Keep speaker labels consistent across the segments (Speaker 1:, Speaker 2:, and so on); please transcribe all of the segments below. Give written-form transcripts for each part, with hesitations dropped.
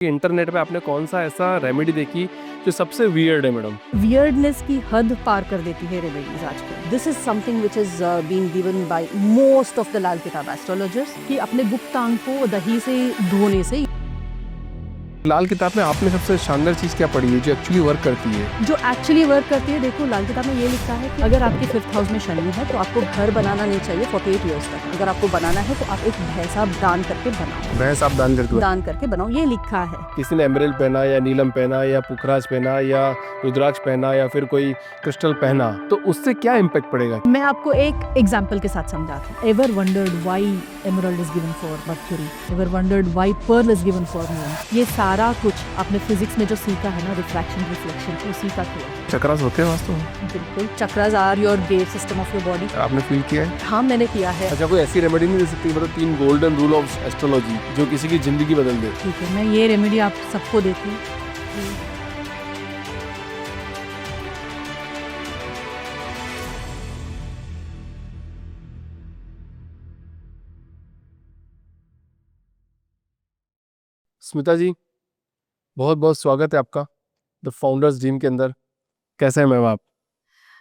Speaker 1: Internet पे आपने कौन सा ऐसा रेमेडी देखी जो सबसे वियर्ड है मैडम?
Speaker 2: वियर्डनेस की हद पार कर देती है रेमेडीज आजकल। This is something which is being given by most of the Lal Kitab astrologers कि अपने गुप्तांग को दही से धोने से
Speaker 1: लाल किताब में आपने सबसे शानदार चीज़ क्या पढ़ी है जो एक्चुअली वर्क करती है?
Speaker 2: जो एक्चुअली वर्क करती है। देखो, लाल किताब में ये लिखा है कि अगर आपके 5th हाउस में शनि है तो आपको घर बनाना नहीं चाहिए 48 ईयर्स तक। अगर आपको बनाना है तो आप एक भैंसा दान करके बनाओ।
Speaker 1: भैंस आप दान करके
Speaker 2: बनाओ, ये लिखा है।
Speaker 1: किसी ने एमराल्ड पहना या नीलम पहना या पुखराज पहना या रुद्राक्ष पहना या फिर कोई क्रिस्टल पहना तो उससे क्या इम्पैक्ट पड़ेगा?
Speaker 2: मैं आपको एक एग्जाम्पल के साथ समझाती हूँ। Ever wondered why emerald is given for Mercury? Ever wondered why pearl is given for moon? ये सारा कुछ आपने फिजिक्स में जो सीखा है ना, रिफ्रैक्शन रिफ्लेक्शन, उसी का खेल।
Speaker 1: चक्रास होते हैं वास्तव में?
Speaker 2: बिल्कुल, chakras are your gate system of your body.
Speaker 1: आपने फील किया है?
Speaker 2: हाँ, मैंने किया है।
Speaker 1: अच्छा, कोई ऐसी रेमेडी नहीं दे सकती मतलब 3 गोल्डन रूल ऑफ एस्ट्रोलॉजी जो किसी की जिंदगी बदल दे?
Speaker 2: ठीक है, मैं ये रेमेडी आप सबको देती हूँ।
Speaker 1: स्मिता जी, बहुत बहुत स्वागत है आपका द फाउंडर्स ड्रीम के अंदर। कैसे हैं मैम आप?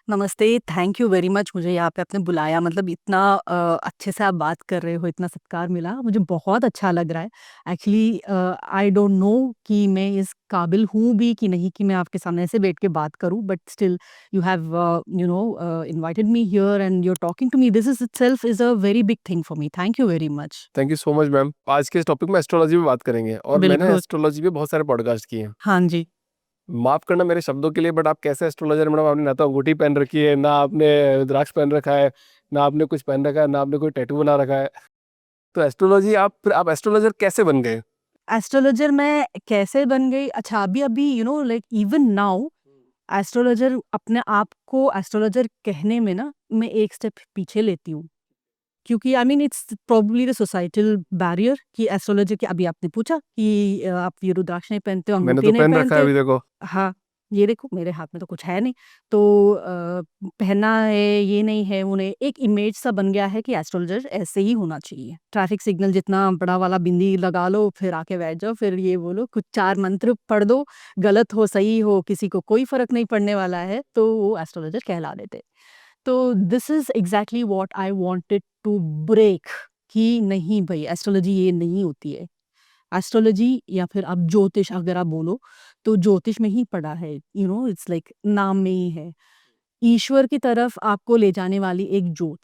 Speaker 2: नमस्ते, थैंक यू वेरी मच। मुझे यहाँ पे आपने बुलाया, मतलब इतना अच्छे से आप बात कर रहे हो, इतना सत्कार मिला, मुझे बहुत अच्छा लग रहा है। एक्चुअली आई डोंट नो कि मैं इस काबिल हूँ भी कि नहीं कि मैं आपके सामने ऐसे बैठ के बात करूँ, but still you have invited me here and you are talking to me. This is itself is a very big thing for me. Thank you very much.
Speaker 1: Thank you so much ma'am. आज के इस topic में astrology पे बात करेंगे और मैंने
Speaker 2: बिल्कुल।
Speaker 1: एस्ट्रोलॉजी पे बहुत सारे पॉडकास्ट किए हैं।
Speaker 2: हाँ जी।
Speaker 1: माफ करना मेरे शब्दों के लिए, बट आप कैसे एस्ट्रोलॉजर मैडम? आपने ना तो अंगूठी पहन रखी है, ना आपने रुद्राक्ष पहन रखा है, ना आपने कुछ पहन रखा है, ना आपने कोई टैटू बना रखा है। तो एस्ट्रोलॉजी आप एस्ट्रोलॉजर कैसे बन गए?
Speaker 2: एस्ट्रोलॉजर मैं कैसे बन गई? अच्छा, अभी अभी लाइक इवन नाउ एस्ट्रोलॉजर अपने आप को एस्ट्रोलॉजर कहने में ना मैं एक स्टेप पीछे लेती हूँ, क्योंकि I mean it's probably the societal barrier कि एस्ट्रोलॉजर की अभी आपने पूछा कि आप ये रुद्राक्ष नहीं पहनते हो,
Speaker 1: मैंने
Speaker 2: अंगूठी
Speaker 1: तो
Speaker 2: नहीं
Speaker 1: पहन रखा है
Speaker 2: पहनते।
Speaker 1: अभी देखो।
Speaker 2: हाँ, ये देखो मेरे हाथ में तो कुछ है नहीं। तो पहनना है, ये नहीं है, उन्हें एक इमेज सा बन गया है कि एस्ट्रोलॉजर ऐसे ही होना चाहिए। ट्रैफिक सिग्नल जितना बड़ा वाला बिंदी लगा लो, फिर आके बैठ जाओ, फिर ये बोलो, कुछ 4 मंत्र पढ़ दो, गलत हो सही हो किसी को कोई फर्क नहीं पड़ने वाला है, तो वो एस्ट्रोलॉजर कहला देते। तो this is exactly what I wanted to break कि नहीं भाई, एस्ट्रोलॉजी ये नहीं होती है। एस्ट्रोलॉजी या फिर आप ज्योतिष अगर आप बोलो तो ज्योतिष में ही पड़ा है, इट्स लाइक नाम में ही है। ईश्वर की तरफ आपको ले जाने वाली एक ज्योत,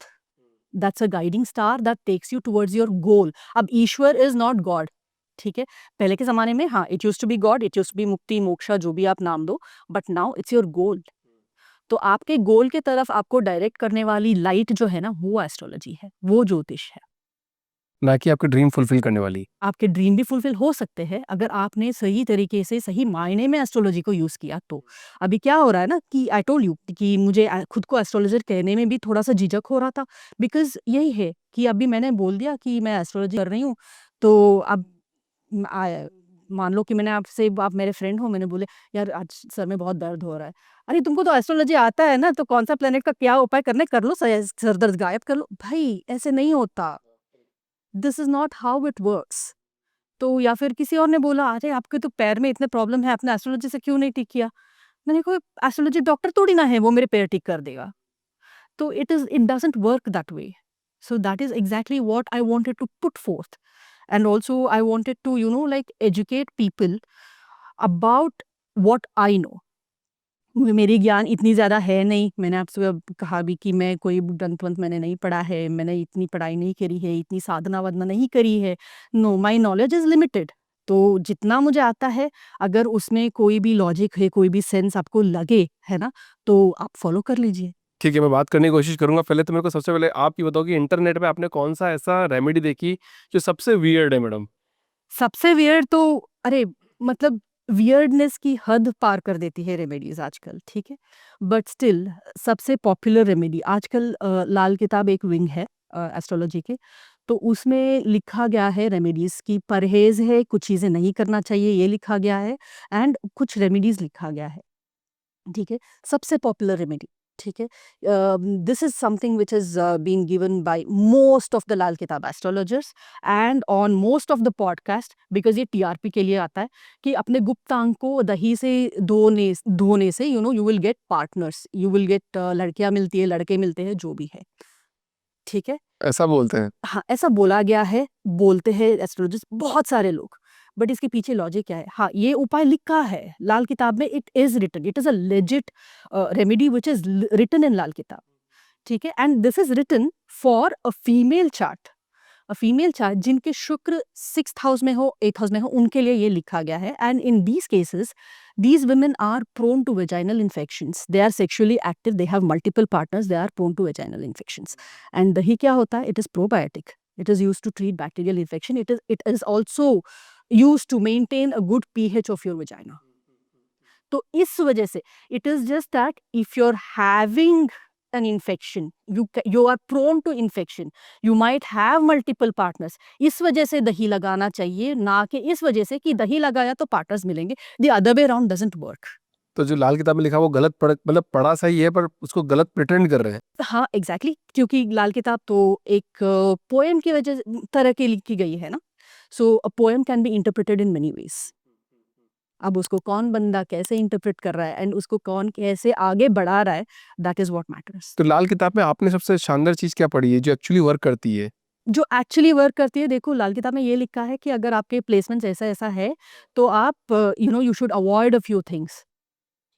Speaker 2: that's a guiding star that takes you towards your goal. अब ईश्वर इज नॉट गॉड, ठीक है? पहले के जमाने में हाँ, it used to be God, it used to be मुक्ति मोक्षा, जो भी आप नाम दो, but now it's your goal. तो आपके गोल के तरफ आपको डायरेक्ट करने वाली लाइट जो है ना, वो एस्ट्रोलॉजी है, वो ज्योतिष है।
Speaker 1: ना कि आपके ड्रीम फुलफिल करने वाली।
Speaker 2: आपके ड्रीम भी फुलफिल हो सकते हैं अगर आपने सही तरीके से, सही मायने में एस्ट्रोलॉजी को यूज़ किया तो। अभी क्या हो रहा है ना कि आई टोल्ड यू कि मुझे खुद को एस्ट्रोलॉजर कहने में भी थोड़ा-सा झिझक हो रहा था, बिकॉज़ यही है कि अभी मैंने बोल दिया कि मैं एस्ट्रोलॉजी कर रही हूँ, तो अब मान लो कि मैंने आपसे, आप मेरे फ्रेंड हो, मैंने बोले, "यार आज सर में बहुत दर्द हो रहा है।" "अरे तुमको तो एस्ट्रोलॉजी आता है ना, तो कौन-सा प्लैनेट का क्या उपाय करना है कर लो, सर दर्द गायब कर लो।" भाई ऐसे नहीं होता। This is not how it works. तो या फिर किसी और ने बोला, "अरे आपके तो पैर में इतने प्रॉब्लम है, आपने एस्ट्रोलॉजी से क्यों नहीं ठीक किया?" मैंने कहा, "एस्ट्रोलॉजी डॉक्टर थोड़ी ना है, वो मेरे पैर ठीक कर देगा।" तो it doesn't work that way. So that is exactly what I wanted to put forth. And also I wanted to, like educate people about what I know. मेरी ज्ञान इतनी ज़्यादा है नहीं। मैंने आपसे अब कहा भी कि मैं कोई ग्रंथ-वंथ मैंने नहीं पढ़ा है, मैंने इतनी पढ़ाई नहीं करी है, इतनी साधना-वाधना नहीं करी है। No, my knowledge is limited. तो जितना मुझे आता है, अगर उसमें कोई भी लॉजिक है, कोई भी सेंस आपको लगे, है ना? तो आप फ़ॉलो कर लीजिए।
Speaker 1: ठीक है, मैं बात करने की कोशिश करूंगा। पहले तो मेरे को सबसे पहले आप ये बताओ कि इंटरनेट पे आपने कौन सा ऐसा रेमेडी देखी जो सबसे वियर्ड है मैडम?
Speaker 2: सबसे वियर्ड तो, अरे मतलब वियर्डनेस की हद पार कर देती है रेमेडीज़ आजकल, ठीक है? बट स्टिल सबसे पॉपुलर रेमेडी आजकल लाल किताब एक विंग है एस्ट्रोलॉजी के, तो उसमें लिखा गया है रेमेडीज़ की परहेज़ है, कुछ चीज़ें नहीं करना चाहिए ये लिखा गया है, एंड कुछ रेमेडीज़ लिखा गया है, ठीक है? सबसे पॉपुलर रेमेडी ठीक है, this is something which is being given by most of the Lal Kitab astrologers and on most of the podcast, because ये टीआरपी के लिए आता है कि अपने गुप्तांग को दही से धोने से you will gate partners, you will gate लड़कियां मिलती है, लड़के मिलते हैं, जो भी है। ठीक है,
Speaker 1: ऐसा बोलते हैं।
Speaker 2: हाँ, ऐसा बोला गया है, बोलते हैं एस्ट्रोलॉजर्स बहुत सारे लोग, बट इसके पीछे लॉजिक क्या है? हाँ, ये उपाय लिखा है लाल किताब में, it is written, it is a legit remedy which is written in Lal Kitab. ठीक है, and this is written for a female chart जिनके शुक्र 6th हाउस में हो, 8th हाउस में हो, उनके लिए ये लिखा गया है। And in these cases these women are prone to vaginal infections, they are sexually active, they have multiple partners, they are prone to vaginal infections। and दही क्या होता है? It is probiotic, it is used to treat bacterial infection, it is also used to maintain a good pH of your vagina। तो इस वजह से it is just that if you're having an infection, you are prone to infection, you might have multiple partners, इस वजह से दही लगाना चाहिए, ना कि इस वजह से कि दही लगाया तो पार्टनर्स मिलेंगे। the other way around doesn't work।
Speaker 1: तो जो लाल किताब में लिखा वो गलत मतलब पढ़ा सही है पर उसको गलत प्रिटेंड कर रहे हैं।
Speaker 2: हाँ, एग्जैक्टली exactly, क्योंकि लाल किताब तो एक पोएम की वजह तरह की लिखी गई है ना, so a poem can be interpreted in many ways. अब उसको कौन बंदा कैसे इंटरप्रेट कर रहा है एंड उसको कौन कैसे आगे बढ़ा रहा है, दैट इज व्हाट मैटर्स।
Speaker 1: तो लाल किताब में आपने सबसे शानदार चीज क्या पढ़ी है जो एक्चुअली वर्क करती है?
Speaker 2: जो एक्चुअली वर्क करती है, देखो लाल किताब में ये लिखा है कि अगर आपके प्लेसमेंट्स ऐसा ऐसा है तो आप you should avoid a few things.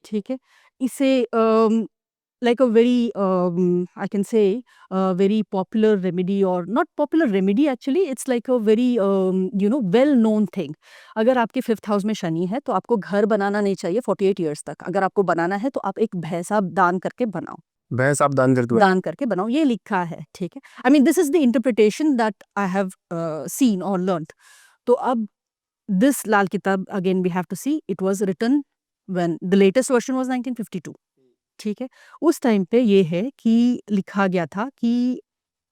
Speaker 2: ठीक है, इसे like a very I can say very popular remedy, or not popular remedy, actually it's like a very well known thing। अगर आपके 5th हाउस में शनि है तो आपको घर बनाना नहीं चाहिए 48 ईयर्स तक। अगर आपको बनाना है तो आप एक भैंसा दान करके बनाओ,
Speaker 1: भैंस आप दान कर दो।
Speaker 2: दान करके बनाओ, ये लिखा है। ठीक है, I mean this is the interpretation that I have seen और लर्नड। तो अब this Lal Kitab again we have to see, it was written when the latest version was 1952। ठीक है, उस टाइम पे ये है कि लिखा गया था कि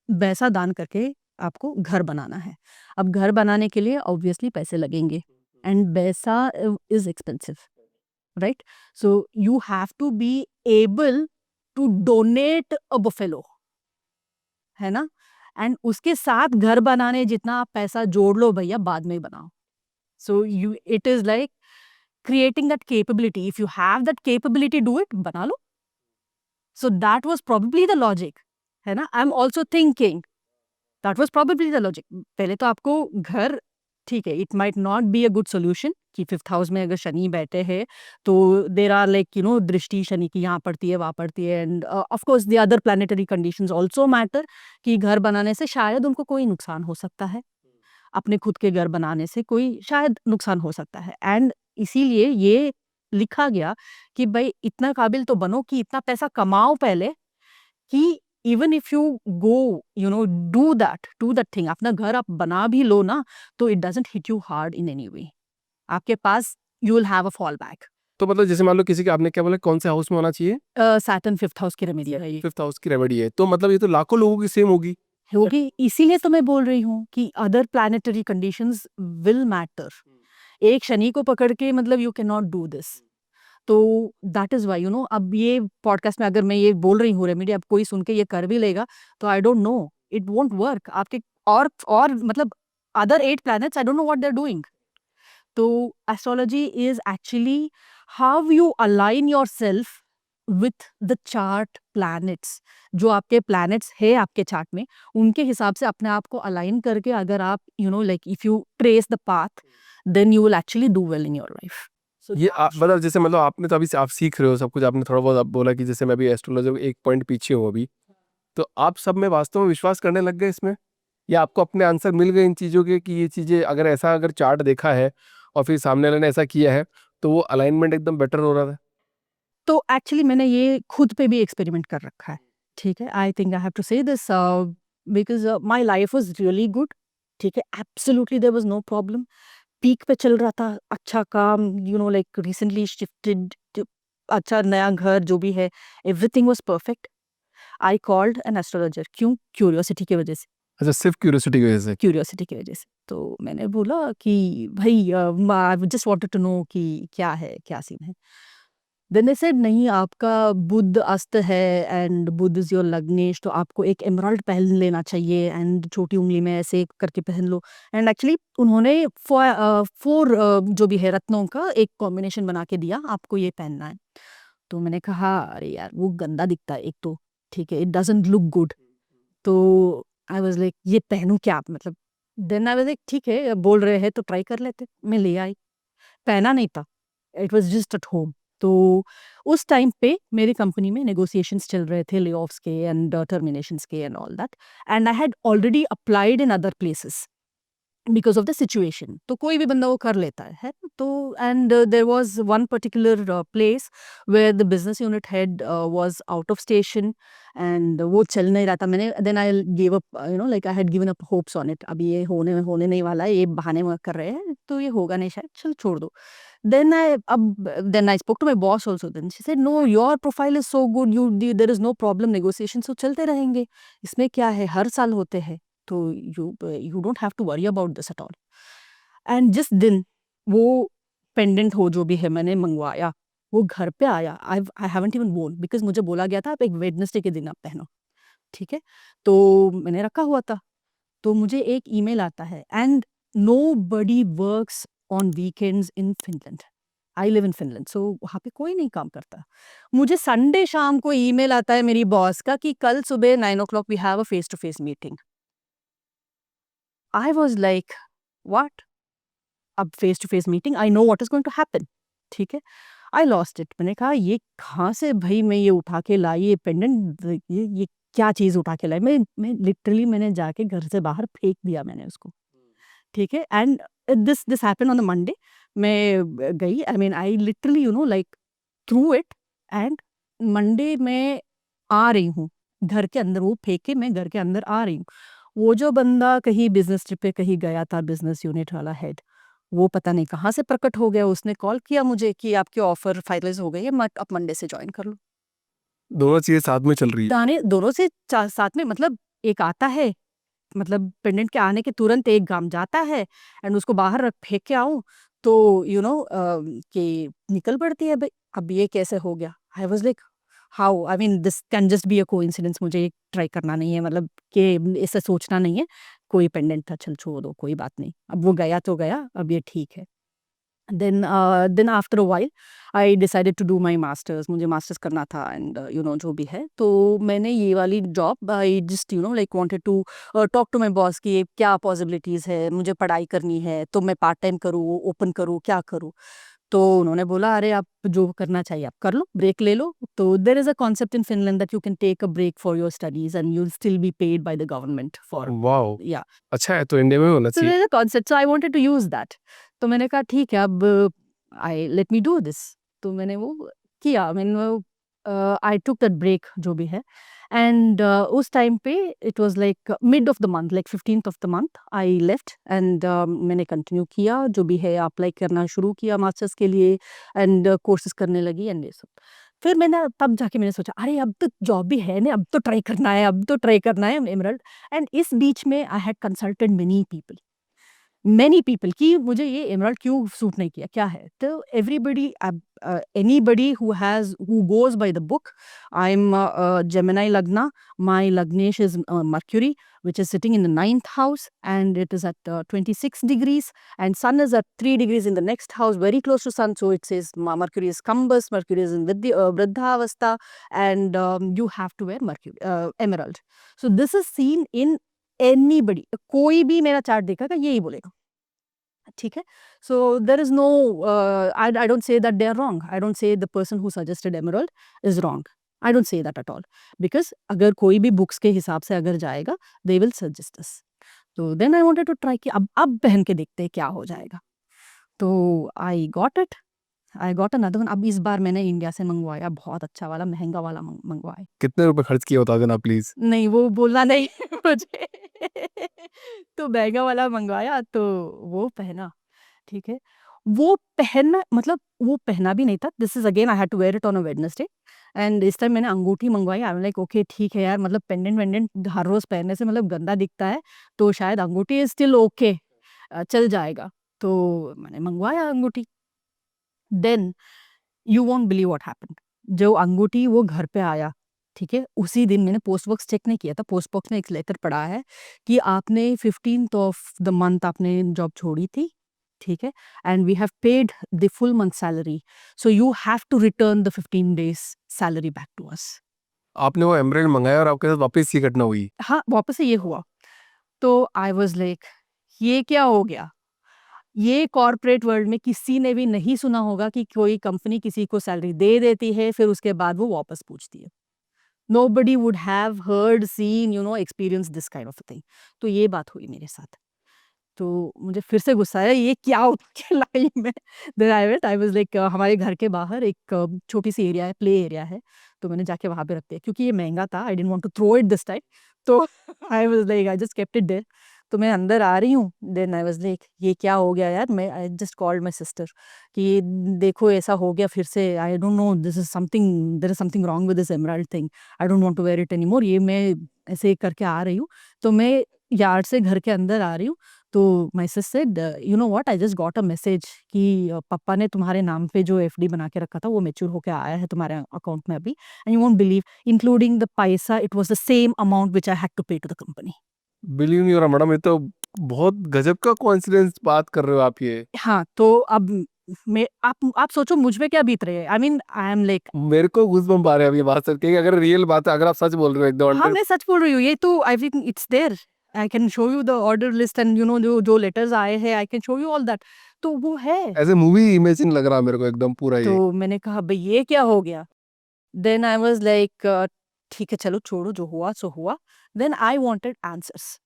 Speaker 2: पैसा दान करके आपको घर बनाना है। अब घर बनाने के लिए ऑब्वियसली पैसे लगेंगे एंड पैसा is expensive, right? So you have to be able to donate a buffalo, है ना? एंड उसके साथ घर बनाने जितना आप पैसा जोड़ लो भैया, बाद में बनाओ। So you it is like creating that capability, if you have that capability, do it, बना लो। So that was probably the logic, है ना? I'm also thinking that was probably the logic। पहले तो आपको घर, ठीक है, it might not be a good solution कि 5th हाउस में अगर शनि बैठे हैं तो there are like दृष्टि शनि की यहाँ पड़ती है, वहाँ पड़ती है, and of course the other planetary conditions also matter कि घर बनाने से शायद उनको कोई नुकसान हो सकता है, अपने खुद के घर बनाने से कोई शायद नुकसान हो सकता है। एंड इसीलिए ये लिखा गया कि भाई इतना काबिल तो बनो कि इतना पैसा कमाओ पहले कि even if you go do that thing, अपना घर आप बना भी लो ना, तो it doesn't hit you hard in any way. आपके पास you will have a fallback.
Speaker 1: तो मतलब जैसे मान लो किसी का, आपने क्या बोला, कौन से हाउस में होना चाहिए?
Speaker 2: सैटर्न 5th हाउस की रेमेडी है ये,
Speaker 1: 5th हाउस की रेमेडी है, तो मतलब ये तो लाखों लोगों की सेम होगी।
Speaker 2: होगी। इसीलिए तो मैं बोल रही हूँ कि other planetary conditions will matter. एक शनि को पकड़ के मतलब you can not do this. तो दैट इज वाई अब ये पॉडकास्ट में अगर मैं ये बोल रही हूँ रेमेडी, अब कोई सुन के ये कर भी लेगा तो I don't know, it won't work आपके। और मतलब other 8 planets, I don't know what they are doing. तो astrology is actually how you align yourself with the chart planets. जो आपके प्लैनेट्स है आपके चार्ट में, उनके हिसाब से अपने आप को अलाइन करके अगर आप like if you trace the path, then you will actually do well in your life.
Speaker 1: ये मतलब जैसे मतलब आपने तो अभी से आप सीख रहे हो सब कुछ, आपने थोड़ा बहुत आप बोला कि जैसे मैं अभी एस्ट्रोलॉजर एक पॉइंट पीछे हूँ अभी, तो आप सब में वास्तव में विश्वास करने लग गए इसमें, या आपको अपने आंसर मिल गए इन चीज़ों के कि ये चीज़ें अगर चार्ट देखा है और फिर सामने वाले ने ऐसा किया है तो वो अलाइनमेंट एकदम बेटर हो रहा था?
Speaker 2: तो एक्चुअली मैंने ये खुद पे भी एक्सपेरिमेंट कर रखा है। ठीक है, I think I have to say this because my life was really good. ठीक है, absolutely there was no problem, peak पे चल रहा था, अच्छा काम, लाइक रिसेंटली शिफ्टेड, अच्छा नया घर जो भी है, everything was perfect. I called an astrologer, क्यों? क्यूरियोसिटी की वजह से।
Speaker 1: अच्छा, सिर्फ क्यूरियोसिटी की वजह से?
Speaker 2: क्यूरियोसिटी की वजह से। तो मैंने बोला कि भाई I just wanted to know कि क्या है, क्या सीन है। देन दे सेड नहीं आपका बुध अस्त है एंड बुध इज योर लग्नेश, तो आपको एक एमराल्ड पहन लेना चाहिए एंड छोटी उंगली में ऐसे करके पहन लो। एंड एक्चुअली उन्होंने फोर जो भी है रत्नों का एक कॉम्बिनेशन बना के दिया, आपको ये पहनना है। तो मैंने कहा अरे यार वो गंदा दिखता है एक तो, ठीक है, इट डजंट लुक गुड। तो आई वाज लाइक ये पहनूं क्या मतलब। देन आई वाज लाइक ठीक है बोल रहे हैं तो ट्राई कर लेते। मैं ले आई, पहना नहीं था, it was just at home. तो उस टाइम पे मेरी कंपनी में नेगोशिएशंस चल रहे थे, ले ऑफ्स के एंड टर्मिनेशंस के and all that, and I had already applied in other places because of the situation. तो कोई भी बंदा वो कर लेता है ना? तो and there was one particular place where the business unit head was out of station and वो चल नहीं रहा था। मैंने then I give up, you know like I had given up hopes on it, अभी ये होने नहीं वाला है, ये बहाने कर रहे हैं तो ये होगा नहीं शायद, चल छोड़ दो। Then I spoke to my boss also. Then she said, "No, your profile is so good. There is no problem. Negotiations so चलते रहेंगे। इसमें क्या है, हर साल होते हैं। तो you don't have to worry about this at all." And जिस दिन वो पेंडेंट हो जो भी है मैंने मंगवाया, वो घर पे आया, आई हैवंट इवन वोन बिकॉज मुझे बोला गया था आप एक वेडनेसडे के दिन आप पहनो, ठीक है। तो मैंने रखा हुआ था, तो मुझे एक ईमेल आता है and nobody works on weekends in Finland. I live in Finland, so वहाँ पे कोई नहीं काम करता। मुझे संडे शाम को ईमेल आता है मेरी बॉस का कि कल सुबह 9 o'clock we have a face to face meeting. I was like what, अब face to face meeting, I know what is going to happen, ठीक है। आई लॉस्ट इट, मैंने कहा ये कहाँ से भाई मैं ये उठा के लाई, ये पेंडेंट, ये क्या चीज़ उठा के लाई। मैं लिटरली मैंने जाके घर से बाहर फेंक दिया मैंने उसको, ठीक है। And this happened on the Monday. मैं गई, I mean I literally you know like through it, and Monday में आ रही हूँ घर के अंदर, वो फेंक के मैं घर के अंदर आ रही हूँ। वो जो बंदा कहीं बिजनेस ट्रिप पे कहीं गया था, बिजनेस यूनिट वाला हेड, वो पता नहीं कहाँ से प्रकट हो गया। उसने कॉल किया मुझे कि आपकी ऑफर फाइनलाइज हो गई है, मत आप मंडे से ज्वाइन कर लो।
Speaker 1: दोनों चीजें साथ में चल रही है।
Speaker 2: दाने दोनों से साथ में, मतलब एक आता है, मतलब पेंडेंट के आने के तुरंत एक गाम जाता है एंड उसको बाहर रख फेंक के आऊं तो यू नो कि निकल पड़ती है भाई। अब ये कैसे हो गया, आई was like how, I mean this can just be a coincidence, मुझे ये ट्राई करना नहीं है, मतलब कि ऐसे सोचना नहीं है। कोई पेंडेंट था, चल छोड़ दो, कोई बात नहीं, अब वो गया तो गया, अब ये ठीक है। then after a while I decided to do my masters, मुझे मास्टर्स करना था एंड यू नो जो भी है। तो मैंने ये वाली job, I just you know like wanted to talk to my boss कि ये क्या पॉसिबिलिटीज़ है, मुझे पढ़ाई करनी है तो मैं पार्ट टाइम करूँ, ओपन करूँ, क्या करूँ। तो उन्होंने बोला अरे आप जो करना चाहिए आप कर लो, ब्रेक ले लो। तो there is a concept in Finland that you can take a break for your studies and you will still be paid by the government for,
Speaker 1: wow,
Speaker 2: yeah.
Speaker 1: अच्छा है, तो इंडिया में होना
Speaker 2: So
Speaker 1: चाहिए।
Speaker 2: there's a concept, so I wanted to use that. तो मैंने कहा ठीक है अब I let me do this. तो मैंने वो किया, मैंने वो आई टुक दैट ब्रेक जो भी है एंड उस टाइम पे it was like mid of the month, like 15th of the month I left and मैंने कंटिन्यू किया जो भी है, अप्लाई करना शुरू किया मास्टर्स के लिए एंड कोर्सेज करने लगी एंड ये सब। फिर मैंने तब जाके मैंने सोचा अरे अब तो जॉब भी है ना, अब तो ट्राई करना है, अब तो ट्राई करना है एमरल्ड। एंड इस बीच में आई हैड कंसल्टेड मेनी पीपल कि मुझे ये एमराल्ड क्यों सूट नहीं किया, क्या है। तो everybody, anybody who goes by the book, I am Gemini लग्ना, माय लग्नेश is Mercury which is sitting in the ninth house and it is at 26 degrees, and sun is at 3 degrees in the next house, very close to sun. So it says Mercury is combust, Mercury is in Vriddhavastha, and you have to wear emerald. So this is seen in anybody, कोई भी मेरा chart देखेगा यही बोलेगा, ठीक है। So there is no, I don't say that they are wrong, I don't say the person who suggested emerald is wrong, I don't say that at all, because अगर कोई भी बुक्स के हिसाब से अगर जाएगा दे विल सजेस्ट अस। तो then I wanted to try कि अब पहन के देखते हैं क्या हो जाएगा। तो I got it, I got another one. अब इस बार मैंने इंडिया से मंगवाया, बहुत अच्छा वाला महंगा वाला मंगवाया।
Speaker 1: कितने रुपए खर्च किए बता देना प्लीज।
Speaker 2: नहीं वो बोलना नहीं मुझे। तो महंगा वाला मंगवाया तो वो पहना, ठीक है। वो पहनना मतलब वो पहना भी नहीं था, this is again I had to wear it on a Wednesday and इस टाइम मैंने अंगूठी मंगवाई। आई एम लाइक ओके ठीक है यार, मतलब पेंडेंट वेंडेंट हर रोज पहनने से मतलब गंदा दिखता है, तो शायद अंगूठी इज स्टिल ओके, चल जाएगा। तो मैंने मंगवाया अंगूठी। Then you won't believe what happened. जो अंगूठी वो घर पे आया, ठीक है, उसी दिन मैंने पोस्ट बॉक्स चेक नहीं किया था, पोस्ट बॉक्स में एक लेटर पड़ा है कि आपने 15th ऑफ द मंथ आपने जॉब छोड़ी थी, ठीक है, and we have paid the full month salary, so you have to return the 15 days salary back to us.
Speaker 1: आपने वो एमराल्ड मंगाया और आपके साथ वापस ये घटना हुई।
Speaker 2: हाँ, वापस से ये हुआ। तो आई वाज लाइक ये क्या हो गया? ये कॉर्पोरेट वर्ल्ड में किसी ने भी नहीं सुना होगा कि कोई कंपनी किसी को सैलरी दे देती है, फिर उसके बाद वो वापस पूछती है। Nobody would have heard, seen, experienced this kind of a thing. तो ये बात हुई मेरे साथ। तो मुझे फिर से गुस्सा आया, ये क्या हो गया लाइफ में? Then I was like, हमारे घर के बाहर एक छोटी सी एरिया है, प्ले एरिया है, तो मैंने जाके वहाँ पे रख दिया क्योंकि ये महंगा था। I didn't want to throw it this time, तो I was like, I just kept it there. तो मैं अंदर आ रही हूँ, देन आई वाज लाइक ये क्या हो गया यार? मैं I just called my sister कि देखो ऐसा हो गया फिर से, I don't know, this is something, there is something wrong with this emerald thing, I don't want to wear it anymore. ये मैं ऐसे करके आ रही हूँ, तो मैं यार्ड से घर के अंदर आ रही हूँ, तो my sister said, you know what, I just got a message कि पापा ने तुम्हारे नाम पे जो एफडी बना के रखा था वो मैच्योर होके आया है तुम्हारे अकाउंट में अभी, and you won't believe, including the पैसा, it was the same amount which I had to pay to the company.
Speaker 1: Believe नहीं हो रहा मैडम, ये तो बहुत गजब का कोइंसिडेंस बात कर रहे हो आप ये।
Speaker 2: हाँ, तो अब मैं आप सोचो मुझ पे क्या बीत रही है। I mean I am like,
Speaker 1: मेरे को गूज़बम्प आ रहे हैं अब ये बात सुन के कि अगर रियल बात है, अगर आप सच बोल रहे हो एकदम
Speaker 2: हाँ,
Speaker 1: 100।
Speaker 2: मैं सच बोल रही हूँ। ये तो I think it's there, I can show you the order list and जो जो लेटर्स आए हैं, I can show you all that. तो वो है।
Speaker 1: ऐसे मूवी इमेजिन लग रहा है मेरे को एकदम पूरा ये।
Speaker 2: तो मैंने कहा भई ये क्या हो गया? देन आई वाज़ लाइक ठीक है चलो छोड़ो, जो हुआ सो हुआ। देन आई वांटेड आंसर्स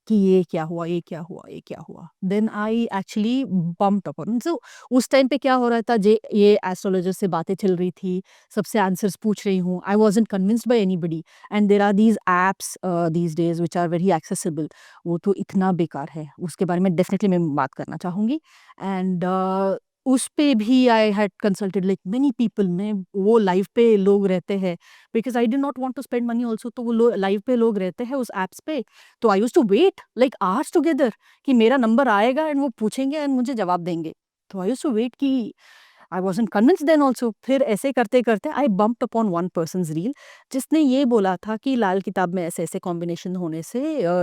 Speaker 2: कि ये क्या हुआ, ये क्या हुआ, ये क्या हुआ? Then I actually bumped upon, so उस टाइम पे क्या हो रहा था, जे ये एस्ट्रोलॉजर से बातें चल रही थी, सबसे आंसर्स पूछ रही हूँ। I wasn't convinced by anybody, and there are these apps these days which are very accessible. वो तो इतना बेकार है, उसके बारे में डेफिनिटली मैं बात करना चाहूँगी। एंड उस पे भी I had consulted like many people, में वो लाइव पे लोग रहते हैं, because I did not want to spend money also, तो वो लाइव पे लोग रहते हैं उस ऐप्स पे। तो I used to wait like hours together कि मेरा नंबर आएगा एंड वो पूछेंगे एंड मुझे जवाब देंगे। तो आई यूज्ड टू वेट कि I wasn't convinced then also. फिर ऐसे करते-करते I bumped upon one person's reel, जिसने ये बोला था कि लाल किताब में ऐसे-ऐसे कॉम्बिनेशन होने से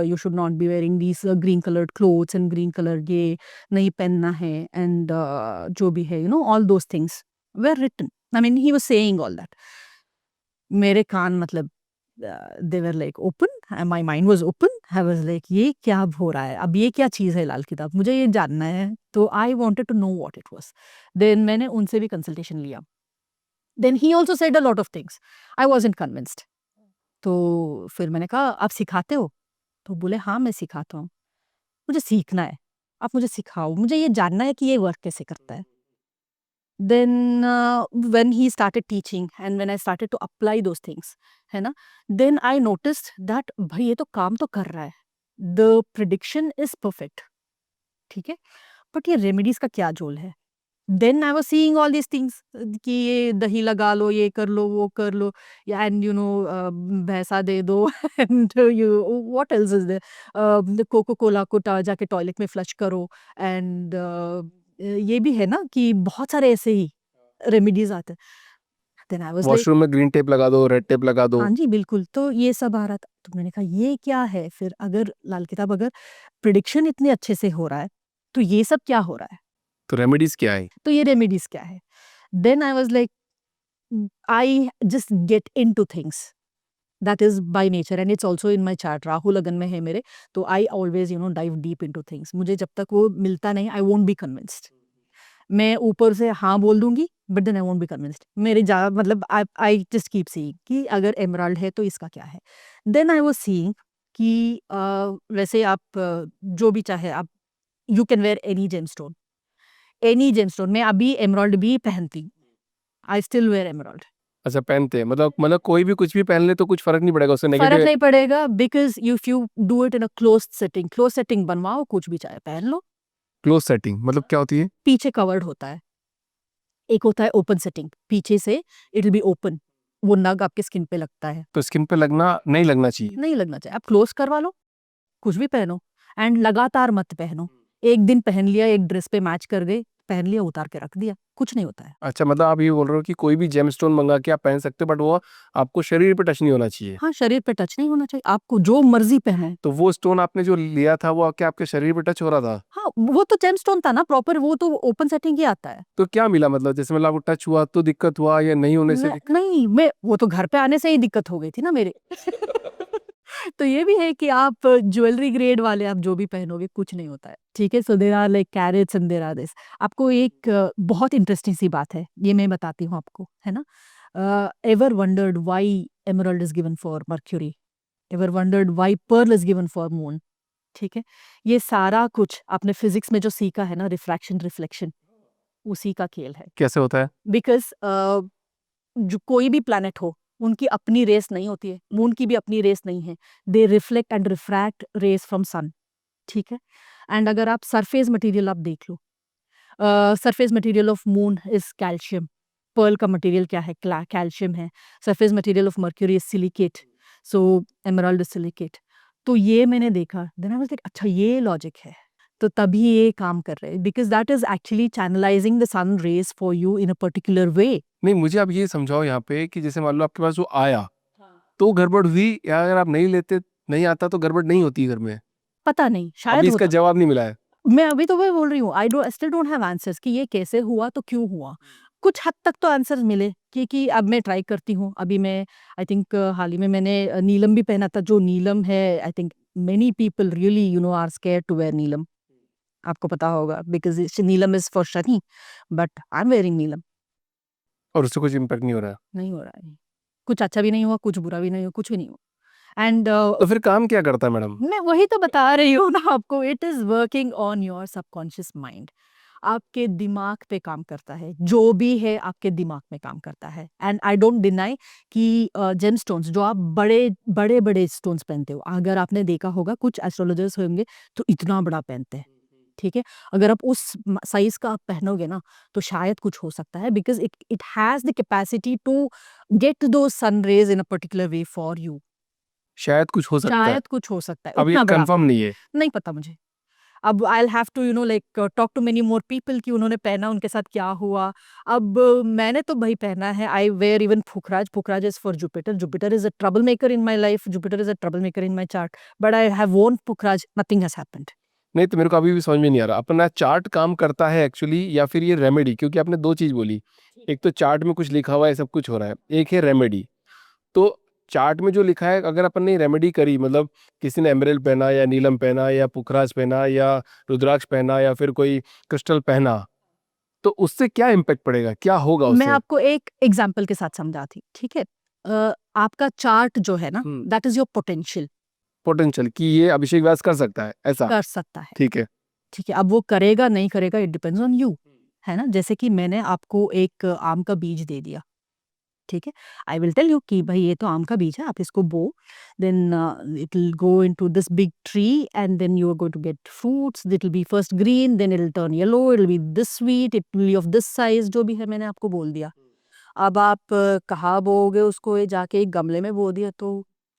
Speaker 2: you should not be wearing these green coloured clothes and green colour ये नहीं पहनना है, एंड जो भी है all those things were written. I mean he was saying all that. मेरे कान मतलब they were like open, my mind was open. I was like ये क्या हो रहा है? अब ये क्या चीज़ है लाल किताब? मुझे ये जानना है। तो I wanted to know what it was. Then मैंने उनसे भी कंसल्टेशन लिया। Then he also said a lot of things. I wasn't convinced. तो फिर मैंने कहा आप सिखाते हो? तो बोले हाँ, मैं सिखाता हूँ। मुझे सीखना है। आप मुझे सिखाओ। मुझे ये जानना है कि ये वर्क कैसे करता है। Then when he started teaching and when I started to apply those things, है ना, then I noticed that भाई ये तो काम तो कर रहा है, the prediction is perfect, ठीक है, बट ये रेमेडीज का क्या जोल है? Then I was seeing all these things कि ये दही लगा लो, ये कर लो, वो कर लो, या एंड भैंसा दे दो and you what else is there, Coca Cola को जाके टॉयलेट में फ्लश करो, एंड ये भी है ना कि बहुत सारे ऐसे ही रेमेडीज आते हैं। Then I was like
Speaker 1: washroom में ग्रीन टेप लगा दो, रेड टेप लगा दो।
Speaker 2: हाँ जी, बिल्कुल, तो ये सब आ रहा था। तो मैंने कहा ये क्या है फिर? अगर लाल किताब, अगर प्रिडिक्शन इतने अच्छे से हो रहा है, तो ये सब क्या हो रहा है?
Speaker 1: तो रेमेडीज क्या है?
Speaker 2: तो ये रेमेडीज क्या है? Then I was like I just get into things. That is by nature and it's also in my chart. Rahu लगन में है मेरे, तो I always dive deep into things. मुझे जब तक वो मिलता नहीं, I won't be convinced. मैं ऊपर से हाँ बोल दूंगी, but then I won't be convinced. मेरे मतलब I just keep seeing कि अगर एमराल्ड है तो इसका क्या है. Then I was seeing कि वैसे आप जो भी चाहे आप, you can wear any gemstone. Any gemstone. मैं अभी एमराल्ड भी पहनती हूँ. I still wear emerald.
Speaker 1: अच्छा, पहनते हैं मतलब कोई भी कुछ भी पहन ले तो कुछ फर्क नहीं पड़ेगा उससे
Speaker 2: फर्क
Speaker 1: नेगेटिव।
Speaker 2: नहीं पड़ेगा because if you do it in a close setting बनवाओ, कुछ भी चाहे पहन लो।
Speaker 1: क्लोज सेटिंग मतलब क्या होती है?
Speaker 2: पीछे कवर्ड होता है, एक होता है ओपन सेटिंग, पीछे से इट विल बी ओपन, वो नग आपके स्किन पे लगता है,
Speaker 1: तो स्किन पे लगना नहीं लगना चाहिए।
Speaker 2: नहीं लगना चाहिए। आप क्लोज करवा लो, कुछ भी पहनो, एंड लगातार मत पहनो। एक दिन पहन लिया, एक ड्रेस पे मैच कर गए, पहन लिया, उतार के रख दिया, कुछ नहीं होता है।
Speaker 1: अच्छा, मतलब आप ये बोल रहे हो कि कोई भी जेमस्टोन मंगा के आप पहन सकते हो, बट वो आपको शरीर पे टच नहीं होना चाहिए।
Speaker 2: हाँ, शरीर पे टच नहीं होना चाहिए, आपको जो मर्जी पहने।
Speaker 1: तो वो स्टोन आपने जो लिया था वो क्या आपके शरीर पे टच हो रहा था?
Speaker 2: हाँ, वो तो जेमस्टोन था ना प्रॉपर, वो तो ओपन सेटिंग ही आता है।
Speaker 1: तो क्या मिला, मतलब जैसे मतलब आपको टच हुआ तो दिक्कत हुआ या नहीं होने से
Speaker 2: नहीं, मैं वो तो घर पे आने से ही दिक्कत हो गई थी ना मेरे। तो ये भी है कि आप ज्वेलरी ग्रेड वाले आप जो भी पहनोगे कुछ नहीं होता है, ठीक है। So there are like carats and there are this. आपको एक बहुत इंटरेस्टिंग सी बात है, ये मैं बताती हूँ आपको, है ना। Ever wondered why emerald is given for Mercury? Ever wondered why pearl is given for moon? ठीक है, ये सारा कुछ आपने फिजिक्स में जो सीखा है ना, रिफ्रैक्शन रिफ्लेक्शन, उसी का खेल है।
Speaker 1: कैसे होता है?
Speaker 2: बिकॉज जो कोई भी प्लैनेट हो, उनकी अपनी रेस नहीं होती है, मून की भी अपनी रेस नहीं है। They reflect and refract rays from sun, ठीक है। एंड अगर आप सरफेस मटेरियल आप देख लो, surface material of moon is calcium, pearl का मटेरियल क्या है, कैल्शियम है। Surface material of Mercury is silicate, so emerald silicate. तो ये मैंने देखा, देन आई वाज लाइक अच्छा ये लॉजिक है, तो तभी ये काम कर रहे हैं, because that is actually channelising the sun rays for you in a particular way.
Speaker 1: नहीं, मुझे आप ये समझाओ यहाँ पे कि जैसे मान लो आपके पास वो आया तो गड़बड़ हुई, या अगर आप नहीं लेते, नहीं आता तो गड़बड़ नहीं होती घर में?
Speaker 2: पता नहीं,
Speaker 1: अभी
Speaker 2: शायद
Speaker 1: इसका
Speaker 2: होता।
Speaker 1: जवाब नहीं मिला है।
Speaker 2: मैं अभी तो वही बोल रही हूँ, I still don't have answers कि ये कैसे हुआ, तो क्यों हुआ। कुछ हद तक तो आंसर्स मिले, क्योंकि अब मैं ट्राई करती हूँ। अभी मैं आई थिंक हाल ही में मैंने नीलम भी पहना था, जो नीलम है, I think many people really are scared to wear नीलम। आपको पता होगा, बिकॉज नीलम इज फॉर शनि, बट आई एम वेयरिंग नीलम।
Speaker 1: और उससे कुछ इम्पैक्ट नहीं हो रहा है?
Speaker 2: नहीं हो रहा है, कुछ अच्छा भी नहीं हुआ, कुछ बुरा भी नहीं हुआ, कुछ भी नहीं हुआ। एंड
Speaker 1: तो फिर काम क्या करता है मैडम?
Speaker 2: मैं वही तो बता रही हूँ ना आपको, it is working on your subconscious mind. आपके दिमाग पे काम करता है, जो भी है आपके दिमाग में काम करता है। एंड आई डोंट डिनाई कि जेम स्टोन्स जो आप बड़े बड़े बड़े स्टोन्स पहनते हो, अगर आपने देखा होगा कुछ एस्ट्रोलॉजर्स होंगे तो इतना बड़ा पहनते हैं, ठीक है। अगर आप उस साइज का आप पहनोगे ना, तो शायद कुछ हो सकता है, because it it has the capacity to get those sun rays in a particular way for you.
Speaker 1: शायद कुछ हो सकता है।
Speaker 2: शायद कुछ हो सकता है,
Speaker 1: अब ये
Speaker 2: उतना बड़ा
Speaker 1: कंफर्म नहीं है।
Speaker 2: नहीं पता मुझे। अब I will have to like talk to many more people कि उन्होंने पहना, उनके साथ क्या हुआ। अब मैंने तो भाई पहना है, आई वेयर इवन फुकराज। फुकराज is for Jupiter, Jupiter is a trouble maker in my life, Jupiter is a trouble maker in my chart, but I have worn फुकराज, नथिंग हैज हैपेंड।
Speaker 1: नहीं, तो मेरे को अभी भी समझ में नहीं आ रहा अपना चार्ट काम करता है एक्चुअली या फिर ये रेमेडी, क्योंकि आपने दो चीज बोली। एक तो चार्ट में कुछ लिखा हुआ है, सब कुछ हो रहा है, एक है रेमेडी। तो चार्ट में जो लिखा है, अगर अपन ने रेमेडी करी, मतलब किसी ने एमराल्ड पहना या नीलम पहना या पुखराज पहना या रुद्राक्ष पहना या फिर कोई क्रिस्टल पहना, तो उससे क्या इम्पैक्ट पड़ेगा, क्या होगा
Speaker 2: मैं
Speaker 1: उससे?
Speaker 2: आपको एक एग्जाम्पल के साथ समझाती, ठीक है। आपका चार्ट जो है ना, that is your potential.
Speaker 1: Potential कि ये अभिषेक व्यास कर सकता है ऐसा?
Speaker 2: कर सकता है,
Speaker 1: ठीक है।
Speaker 2: ठीक है। अब वो करेगा नहीं करेगा, इट डिपेंड्स ऑन यू, है ना। जैसे कि मैंने आपको एक आम का बीज दे दिया, ठीक है। आई विल टेल यू कि भाई ये तो आम का बीज है, आप इसको sow, then it will go into this big tree, and then you are going to get fruits. It will be first green, then it will turn yellow, it will be this sweet, it will be of this size, जो भी है मैंने आपको बोल दिया। अब आप कहाँ बोओगे उसको, ये जाके एक गमले में बो दिया तो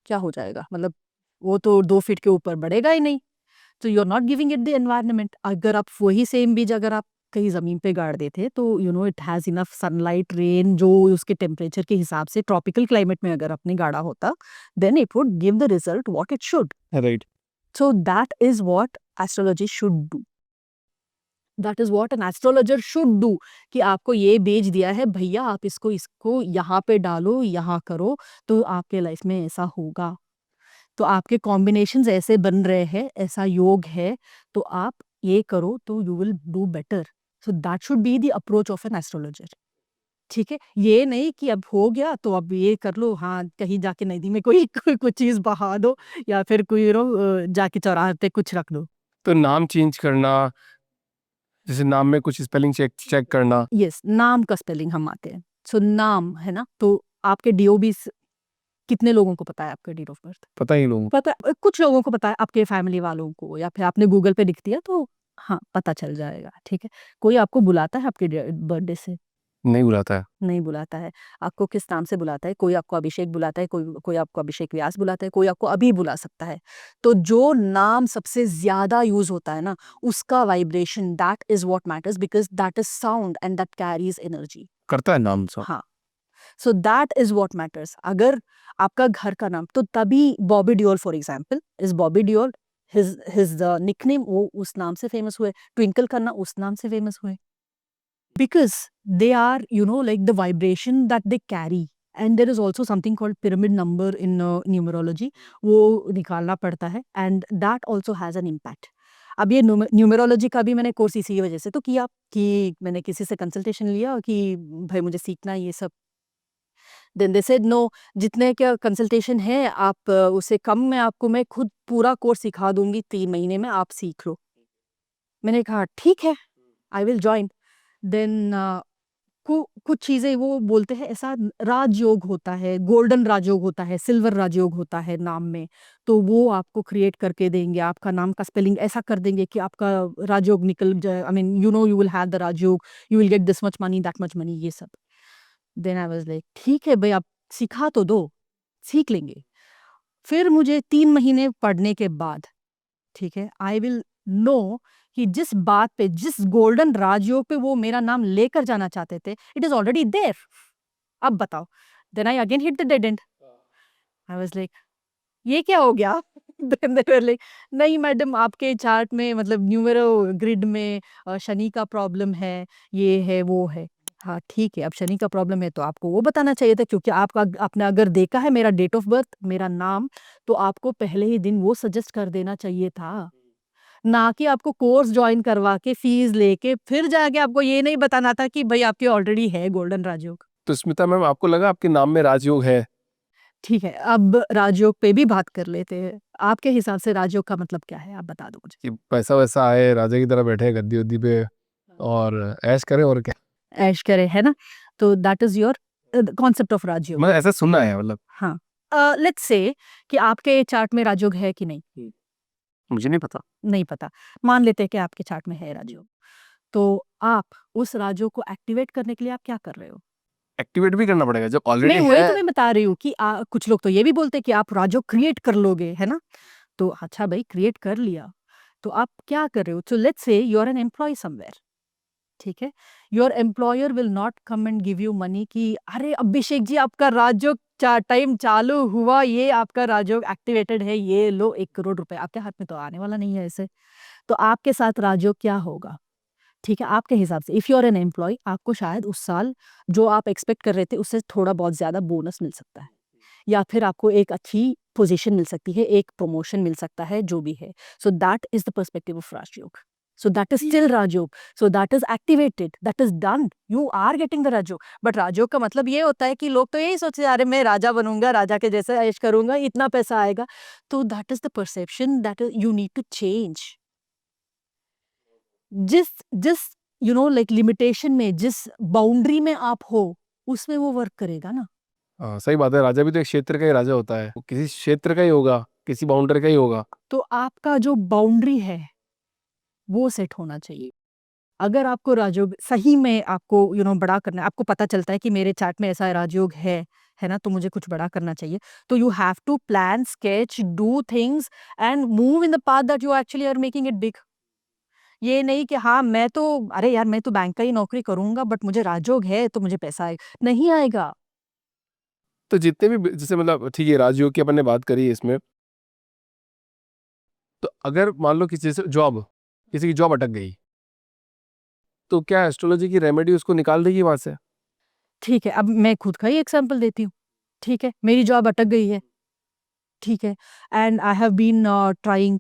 Speaker 2: क्या हो जाएगा, मतलब वो तो 2 फीट के ऊपर बढ़ेगा ही नहीं। तो you are not giving it the environment. अगर आप वही सेम बीज अगर आप कहीं ज़मीन पे गाड़ देते तो it has enough sunlight, rain, जो उसके टेम्परेचर के हिसाब से ट्रॉपिकल क्लाइमेट में अगर आपने गाड़ा होता, then it would give the result what it should.
Speaker 1: Right.
Speaker 2: So that is what astrology should do, that is what an astrologer should do. कि आपको ये बेच दिया है भैया, आप इसको इसको यहाँ पे डालो, यहाँ करो, तो आपके लाइफ में ऐसा होगा। तो आपके कॉम्बिनेशंस ऐसे बन रहे हैं, ऐसा योग है, तो आप ये करो तो you will do better. So that should be the approach of an astrologer, ठीक है। ये नहीं कि अब हो गया तो अब ये कर लो, हाँ कहीं जाके नदी में कोई कुछ चीज बहा दो, या फिर कोई जाके चौराहे पे कुछ रख दो।
Speaker 1: तो नाम चेंज करना, जैसे नाम में कुछ स्पेलिंग चेक चेक करना।
Speaker 2: यस, नाम का स्पेलिंग हम आते हैं। सो नाम है ना, तो आपके डीओबी कितने लोगों को पता है, आपका डेट ऑफ बर्थ
Speaker 1: पता ही लोगों
Speaker 2: पता कुछ लोगों को पता है, आपके फैमिली वालों को, या फिर आपने गूगल पे लिख दिया तो हाँ पता चल जाएगा, ठीक है। कोई आपको बुलाता है आपके बर्थडे से?
Speaker 1: नहीं बुलाता है।
Speaker 2: नहीं बुलाता है। आपको किस नाम से बुलाता है? कोई आपको अभिषेक बुलाता है, कोई कोई आपको अभिषेक व्यास बुलाता है, कोई आपको अभी बुला सकता है। तो जो नाम सबसे ज़्यादा यूज़ होता है ना, उसका vibration that is what matters because that is sound and that Carey's energy.
Speaker 1: करता है नाम सब।
Speaker 2: हाँ, सो दैट इज़ व्हाट मैटर्स। अगर आपका घर का नाम तो तभी Bobby Deol for example is Bobby Deol his nickname वो उस नाम से फ़ेमस हुए। ट्विंकल खन्ना उस नाम से फ़ेमस हुए। Because they are, like the vibration that they carry. And there is also something called pyramid number in numerology. वो निकालना पड़ता है and that also has an impact. अब ये न्यूमरोलॉजी का भी मैंने कोर्स इसी वजह से तो किया कि मैंने किसी से कंसल्टेशन लिया कि भाई मुझे सीखना है ये सब। देन दे सेड नो, जितने का कंसल्टेशन है आप उससे कम में आपको मैं खुद पूरा कोर्स सिखा दूंगी 3 महीने में, आप सीख लो। मैंने कहा ठीक है, आई विल जॉइन। देन कुछ चीज़ें वो बोलते हैं ऐसा राजयोग होता है, गोल्डन राजयोग होता है, सिल्वर राजयोग होता है नाम में, तो वो आपको क्रिएट करके देंगे, आपका नाम का स्पेलिंग ऐसा कर देंगे कि आपका राजयोग निकल जाए, I mean you will have the rajyog, you will get this much money, that much money, ये सब। देन आई वाज़ लाइक ठीक है भई आप सिखा तो दो, सीख लेंगे। फिर मुझे 3 महीने पढ़ने के बाद, ठीक है, आई विल नो कि जिस बात पे, जिस गोल्डन राजयोग पे वो मेरा नाम लेकर जाना चाहते थे, इट इज़ ऑलरेडी देयर। अब बताओ। Then I again hit the dead end. I was like ये क्या हो गया? देन दे वर लाइक नहीं मैडम आपके चार्ट में मतलब न्यूमेरो ग्रिड में शनि का प्रॉब्लम है, ये है, वो है। हाँ, ठीक है, अब शनि का प्रॉब्लम है तो आपको वो बताना चाहिए था क्योंकि आपका आपने अगर देखा है मेरा डेट ऑफ बर्थ, मेरा नाम, तो आपको पहले ही दिन वो सजेस्ट कर देना चाहिए था। ना कि आपको कोर्स जॉइन करवा के फीस लेके फिर जाके आपको ये नहीं बताना था कि भई आपके ऑलरेडी है गोल्डन राजयोग।
Speaker 1: तो स्मिता मैम आपको लगा आपके नाम में राजयोग है?
Speaker 2: ठीक है, अब राजयोग पे भी बात कर लेते हैं। आपके हिसाब से राजयोग का मतलब क्या है? आप बता दो मुझे।
Speaker 1: कि पैसा वैसा आए, राजा की तरह बैठे गद्दी-वद्दी पे और ऐश करें और क्या?
Speaker 2: ऐश करे, है ना? तो that is your concept of राजयोग।
Speaker 1: मतलब ऐसा सुना है मतलब।
Speaker 2: हाँ। लेट्स से कि आपके चार्ट में राजयोग है कि नहीं?
Speaker 1: मुझे नहीं पता।
Speaker 2: नहीं पता। मान लेते हैं कि आपके चार्ट में है राजयोग। तो आप उस राजयोग को एक्टिवेट करने के लिए आप क्या कर रहे हो?
Speaker 1: एक्टिवेट भी करना पड़ेगा जब
Speaker 2: नहीं,
Speaker 1: ऑलरेडी
Speaker 2: वही
Speaker 1: है।
Speaker 2: तो मैं बता रही हूँ कि कुछ लोग तो ये भी बोलते हैं कि आप राजयोग क्रिएट कर लोगे, है ना? तो अच्छा भई क्रिएट कर लिया, तो आप क्या कर रहे हो? So let's say you are an employee somewhere, ठीक है? Your employer will not come and give you money कि अरे अभिषेक जी आपका राजयोग टाइम चालू हुआ, ये आपका राजयोग एक्टिवेटेड है, ये लो 1 करोड़ रुपए। आपके हाथ में तो आने वाला नहीं है ऐसे। तो आपके साथ राजयोग क्या होगा? ठीक है, आपके हिसाब से if you are an employee आपको शायद उस साल जो आप एक्सपेक्ट कर रहे थे उससे थोड़ा बहुत ज़्यादा बोनस मिल सकता है, या फिर आपको एक अच्छी पोज़ीशन मिल सकती है, एक प्रमोशन मिल सकता है, जो भी है। So that is the perspective of राजयोग। सो दैट इज़ स्टिल राजयोग। So that is activated, that is done, you are getting the राजयोग। बट राजयोग का मतलब ये होता है कि लोग तो यही सोचते हैं, अरे मैं राजा बनूँगा, राजा के जैसा ऐश करूँगा, इतना पैसा आएगा। तो that is the perception that you need to change. जिस जिस लाइक लिमिटेशन में, जिस बाउंड्री में आप हो, उसमें वो वर्क करेगा ना।
Speaker 1: सही बात है, राजा भी तो एक क्षेत्र का ही राजा होता है। वो किसी क्षेत्र का ही होगा, किसी बाउंड्री का ही होगा।
Speaker 2: तो आपका जो बाउंड्री है, वो सेट होना चाहिए। अगर आपको राजयोग सही में आपको बड़ा करना है, आपको पता चलता है कि मेरे चार्ट में ऐसा राजयोग है ना? तो मुझे कुछ बड़ा करना चाहिए। तो you have to plan, sketch, do things and move in the path that you actually are making it big. ये नहीं कि हाँ, मैं तो अरे यार मैं तो बैंक का ही नौकरी करूँगा बट मुझे राजयोग है तो मुझे पैसा आए नहीं आएगा।
Speaker 1: तो जितने भी जैसे मतलब ठीक है, राजयोग की अपन ने बात करी है इसमें। तो अगर मान लो किसी से किसी की जॉब अटक गई, तो क्या एस्ट्रोलॉजी की रेमेडी उसको निकाल देगी वहाँ से?
Speaker 2: ठीक है, अब मैं खुद का ही एग्ज़ाम्पल देती हूँ, ठीक है? मेरी जॉब अटक गई है, ठीक है? And I have been trying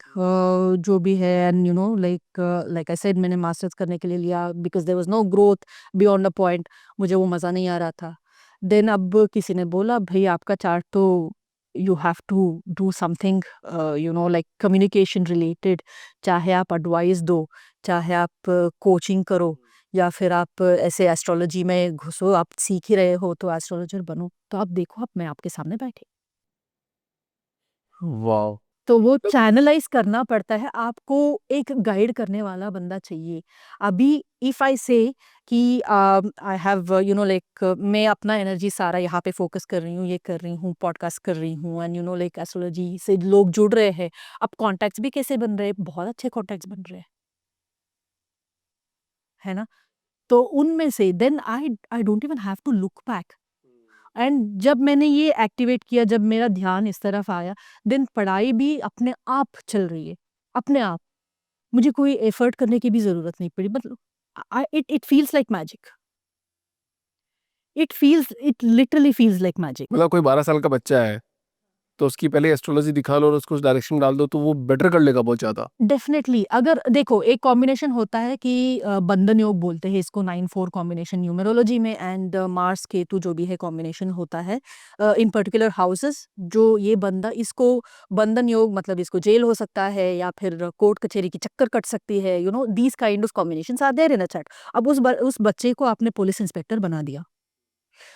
Speaker 2: जो भी है एंड लाइक आई सेड मैंने मास्टर्स करने के लिए लिया because there was no growth beyond a point, मुझे वो मज़ा नहीं आ रहा था। देन अब किसी ने बोला भई आपका चार्ट तो you have to do something like communication related, चाहे आप एडवाइस दो, चाहे आप कोचिंग करो या फिर आप ऐसे एस्ट्रोलॉजी में घुसो, आप सीख ही रहे हो तो एस्ट्रोलॉजर बनो। तो आप देखो अब मैं आपके सामने बैठी।
Speaker 1: वाओ!
Speaker 2: तो वो चैनलाइज़ करना पड़ता है, आपको एक गाइड करने वाला बंदा चाहिए। अभी इफ आई से कि आई हैव लाइक मैं अपना एनर्जी सारा यहाँ पे फ़ोकस कर रही हूँ, ये कर रही हूँ, पॉडकास्ट कर रही हूँ एंड लाइक एस्ट्रोलॉजी से लोग जुड़ रहे हैं। अब कॉन्टैक्ट्स भी कैसे बन रहे हैं? बहुत अच्छे कॉन्टैक्ट्स बन रहे हैं, है ना? तो उनमें से then I don't even have to look back. And जब मैंने ये एक्टिवेट किया, जब मेरा ध्यान इस तरफ आया, देन पढ़ाई भी अपने आप चल रही है, अपने आप। मुझे कोई एफर्ट करने की भी ज़रूरत नहीं पड़ी, मतलब it feels like magic. It literally feels like magic.
Speaker 1: मतलब कोई 12 साल का बच्चा है, तो उसकी पहले एस्ट्रोलॉजी दिखा लो और उसको उस डायरेक्शन में डाल दो, तो वो बेटर कर लेगा बहुत ज़्यादा।
Speaker 2: डेफिनेटली अगर देखो एक कॉम्बिनेशन होता है कि बंधन योग बोलते हैं इसको, 9-4 कॉम्बिनेशन न्यूमरोलॉजी में एंड मार्स केतु जो भी है कॉम्बिनेशन होता है इन पर्टिकुलर हाउसेस। जो ये बंदा इसको बंधन योग मतलब इसको जेल हो सकता है या फिर कोर्ट कचहरी की चक्कर कट सकती है, these kind of combinations are there in a chat. अब उस बच्चे को आपने पुलिस इंस्पेक्टर बना दिया,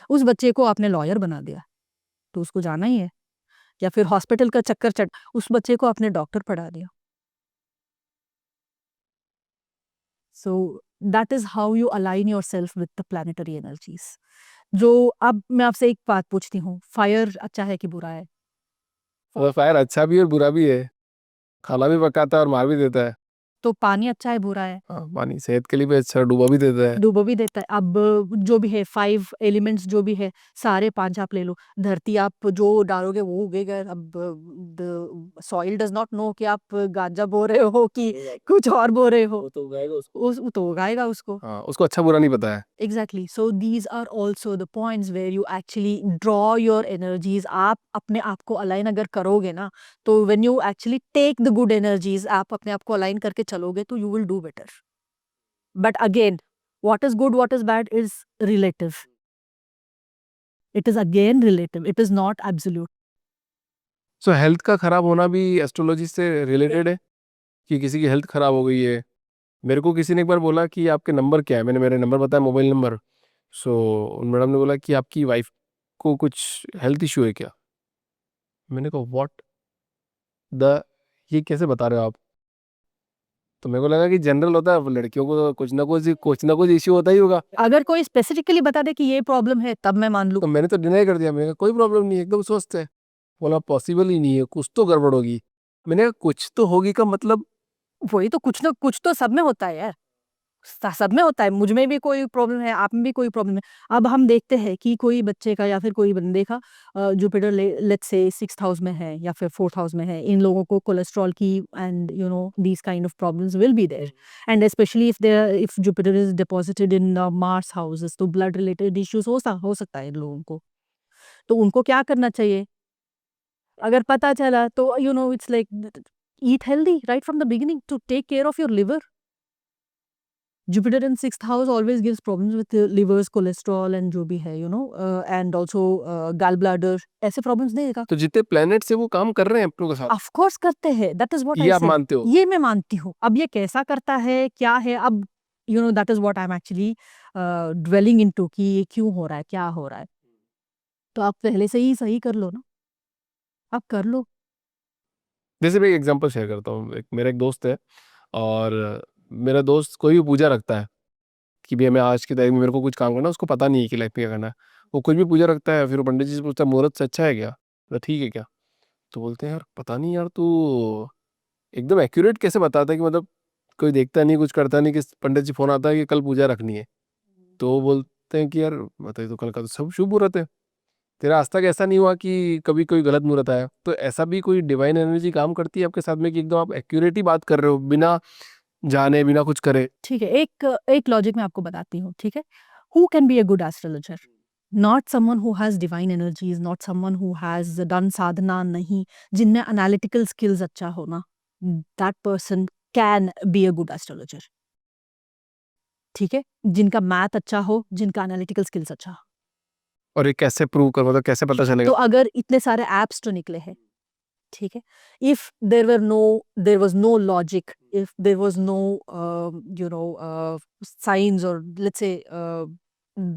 Speaker 2: उस बच्चे को आपने लॉयर बना दिया, तो उसको जाना ही है। या फिर हॉस्पिटल का चक्कर चट उस बच्चे को आपने डॉक्टर पढ़ा दिया। सो that is how you align yourself with the planetary energies. जो अब मैं आपसे एक बात पूछती हूँ, फायर अच्छा है कि बुरा है?
Speaker 1: मतलब फायर अच्छा भी है और बुरा भी है, खाना भी पकाता है और मार भी देता है।
Speaker 2: तो पानी अच्छा है बुरा है?
Speaker 1: हाँ, पानी सेहत के लिए भी अच्छा, डूबा भी देता है।
Speaker 2: डूबो भी देता है। अब जो भी है 5 एलिमेंट्स जो भी है, सारे 5 आप ले लो। धरती आप जो डालोगे वो उगेगा। अब the soil does not know कि आप गांजा बो रहे हो कि कुछ और बो रहे हो।
Speaker 1: वो तो उगाएगा उसको।
Speaker 2: उस वो तो उगाएगा उसको।
Speaker 1: हाँ, उसको अच्छा बुरा नहीं पता है।
Speaker 2: Exactly, so these are also the points where you actually draw your energies. आप अपने आप को अलाइन अगर करोगे ना, तो when you actually take the good energies, आप अपने आप को अलाइन करके चलोगे तो you will do better. But again, what is good, what is bad is relative. It is again relative. It is not absolute.
Speaker 1: So health का खराब होना भी एस्ट्रोलॉजी से रिलेटेड है, कि किसी की हेल्थ खराब हो गई है। मेरे को किसी ने एक बार बोला कि आपके नंबर क्या है, मैंने मेरे नंबर बताया, मोबाइल नंबर। सो मैडम ने बोला कि आपकी वाइफ को कुछ हेल्थ इशू है क्या। मैंने कहा व्हाट द, ये कैसे बता रहे हो आप। तो मेरे को लगा कि जनरल होता है, लड़कियों को कुछ ना कुछ इश्यू होता ही होगा।
Speaker 2: अगर कोई स्पेसिफिकली बता दे कि ये प्रॉब्लम है, तब मैं मान लूँ।
Speaker 1: तो मैंने तो डिनाई कर दिया, मैंने कहा कोई प्रॉब्लम नहीं है, एकदम स्वस्थ है। बोला पॉसिबल ही नहीं है, कुछ तो गड़बड़ होगी। मैंने कहा कुछ तो होगी का मतलब।
Speaker 2: वही तो, कुछ ना कुछ तो सब में होता है यार। सब में होता है। मुझ में भी कोई प्रॉब्लम है, आप में भी कोई प्रॉब्लम है। अब हम देखते हैं कि कोई बच्चे का या फिर कोई बंदे का Jupiter let's say 6th house में है या फिर 4th हाउस में है। इन लोगों को कोलेस्ट्रॉल की and these kind of problems will be there. And specially if Jupiter is deposited in Mars houses, तो ब्लड रिलेटेड इश्यूज हो सकता है इन लोगों को। तो उनको क्या करना चाहिए? अगर पता चला तो it's like eat healthy right from the beginning to take care of your liver. Jupiter in 6th house always gives problems with the livers, cholesterol and जो भी है and also gallbladder, ऐसे problems देगा।
Speaker 1: तो जितने प्लैनेट्स है वो काम कर रहे हैं अपनों के साथ,
Speaker 2: ऑफ कोर्स करते हैं, दैट इज व्हाट
Speaker 1: ये
Speaker 2: आई
Speaker 1: आप
Speaker 2: सेड।
Speaker 1: मानते हो।
Speaker 2: ये मैं मानती हूँ। अब ये कैसा करता है, क्या है, अब that is what I am actually dwelling into कि ये क्यों हो रहा है, क्या हो रहा है। तो आप पहले से ही सही कर लो ना, आप कर लो।
Speaker 1: जैसे मैं एक एग्जांपल शेयर करता हूँ, मेरा एक दोस्त है, और मेरा दोस्त कोई भी पूजा रखता है कि भैया मैं आज की तारीख में मेरे को कुछ काम करना है, उसको पता नहीं है कि लाइफ में क्या करना है। वो कुछ भी पूजा रखता है, फिर वो पंडित जी से पूछता है मुहूर्त से अच्छा है क्या, तो ठीक है क्या। तो बोलते हैं यार पता नहीं यार, तू एकदम एक्यूरेट कैसे बताता है कि मतलब कोई देखता नहीं कुछ करता नहीं, कि पंडित जी फोन आता है कि कल पूजा रखनी है। तो वो बोलते हैं कि यार बताइए, तो कल का तो सब शुभ मुहूर्त है, तेरा आज तक ऐसा नहीं हुआ कि कभी कोई गलत मुहूर्त आया। तो ऐसा भी कोई डिवाइन एनर्जी काम करती है आपके साथ में, कि एकदम आप एक्यूरेट ही बात कर रहे हो बिना जाने बिना कुछ करे।
Speaker 2: ठीक है, एक लॉजिक मैं आपको बताती हूँ, ठीक है? Who can be a good astrologer? Not someone who has divine energies, not someone who has done sadhana, नहीं। जिनमें एनालिटिकल स्किल्स अच्छा हो ना, that person can be a good astrologer, ठीक है? जिनका मैथ अच्छा हो, जिनका एनालिटिकल स्किल्स अच्छा हो।
Speaker 1: और ये कैसे प्रूव कर, मतलब कैसे पता चलेगा।
Speaker 2: तो अगर इतने सारे ऐप्स तो निकले हैं, ठीक है? If there was no logic, if there was no signs, or let's say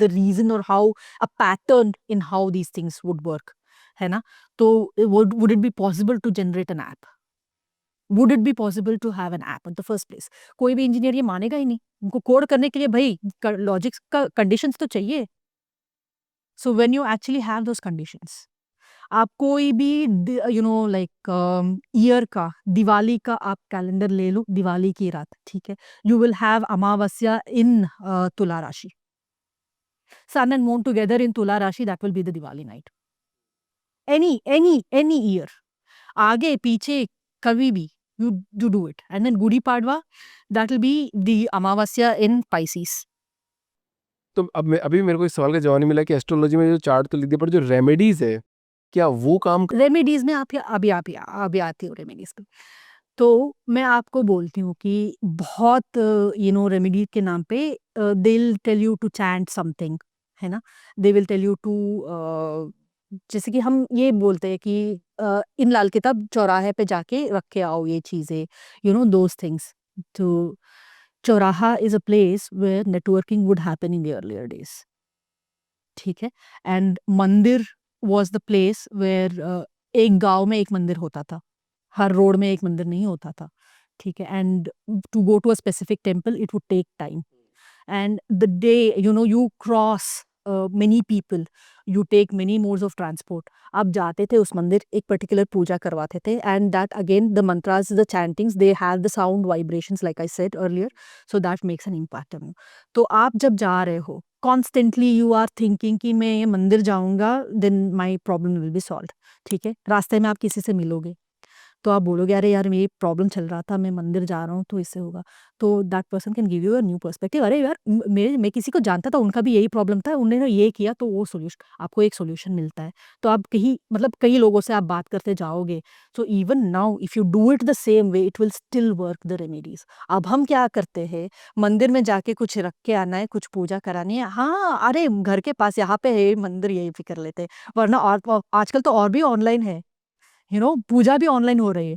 Speaker 2: the reason or how a pattern in how these things would work, है ना? तो would it be possible to generate an app? Would it be possible to have an app in the first place? कोई भी engineer ये मानेगा ही नहीं, उनको code करने के लिए भाई लॉजिक्स का कंडीशंस तो चाहिए। सो when you actually have those conditions, आप कोई भी लाइक ईयर का, दिवाली का आप कैलेंडर ले लो, दिवाली की रात, ठीक है, यू विल हैव अमावस्या इन तुला राशि, सन एंड मून टुगेदर इन तुला राशि, that will be the Diwali night, any year, आगे पीछे कभी भी, you do it. And then Gudi Padwa, that will be the Amavasya in Pisces.
Speaker 1: तो अभी मेरे को इस सवाल का जवाब नहीं मिला कि एस्ट्रोलॉजी में जो चार्ट तो लिख दिया, पर जो रेमेडीज है क्या वो काम
Speaker 2: रेमेडीज में आप अभी आती हूँ रेमेडीज पे। तो मैं आपको बोलती हूँ कि बहुत रेमेडी के नाम पे they will tell you to chant something, है ना, they will tell you to, जैसे कि हम ये बोलते हैं कि इन लाल किताब चौराहे पे जाके रख के आओ ये चीजें, दोज थिंग्स। तो चौराहा is a place where networking would happen in the earlier days, ठीक है, एंड मंदिर वॉज द प्लेस वेयर एक गांव में एक मंदिर होता था, हर रोड में एक मंदिर नहीं होता था, ठीक है, and to go to a specific temple it would take time, and the day you cross many people, you take many modes of transport, आप जाते थे उस मंदिर, एक पर्टिकुलर पूजा करवाते थे, and that again the mantras, the chantings, they have the sound vibrations like I said earlier, so that makes an impact on you. तो आप जब जा रहे हो constantly you are thinking कि मैं ये मंदिर जाऊंगा, then my problem will be solved, ठीक है, रास्ते में आप किसी से मिलोगे तो आप बोलोगे अरे यार ये प्रॉब्लम चल रहा था, मैं मंदिर जा रहा हूँ तो इससे होगा, तो that person can give you a new perspective, अरे यार मैं किसी को जानता था, उनका भी यही प्रॉब्लम था, उन्होंने ये किया तो वो सोल्यूशन, आपको एक सोल्यूशन मिलता है। तो आप कई लोगों से आप बात करते जाओगे, so even now if you do it the same way it will still work the remedies. अब हम क्या करते हैं, मंदिर में जाके कुछ रख के आना है, कुछ पूजा करानी है, हाँ अरे घर के पास यहाँ पे है मंदिर, यही भी कर लेते हैं, वरना और आजकल तो और भी ऑनलाइन है, पूजा भी ऑनलाइन हो रही है,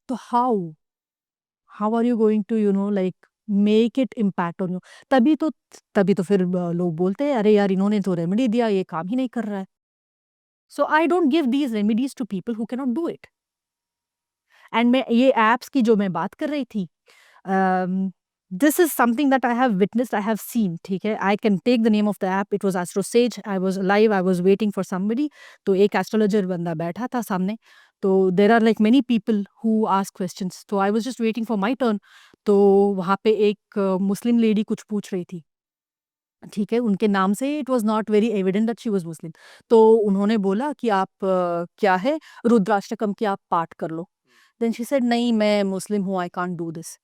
Speaker 2: तो how are you going to like make it impact on you? तभी तो तभी तो फिर लोग बोलते हैं अरे यार इन्होंने तो रेमेडी दिया, ये काम ही नहीं कर रहा है। So I don't give these remedies to people who can not do it. And मैं ये एप्स की जो मैं बात कर रही थी, this is something that I have witnessed, I have seen, ठीक है, I can take the name of the app, it was AstroSage, I was live, I was waiting for somebody, तो एक एस्ट्रोलॉजर बंदा बैठा था सामने, तो there are like many people who ask questions, तो I was just waiting for my turn, तो वहाँ पे एक मुस्लिम लेडी कुछ पूछ रही थी, ठीक है, उनके नाम से it was not very evident that she was Muslim, तो उन्होंने बोला कि आप क्या है रुद्राष्टकम की आप पाठ कर लो, देन शी सेड नहीं मैं मुस्लिम हूँ, आई कांट डू दिस।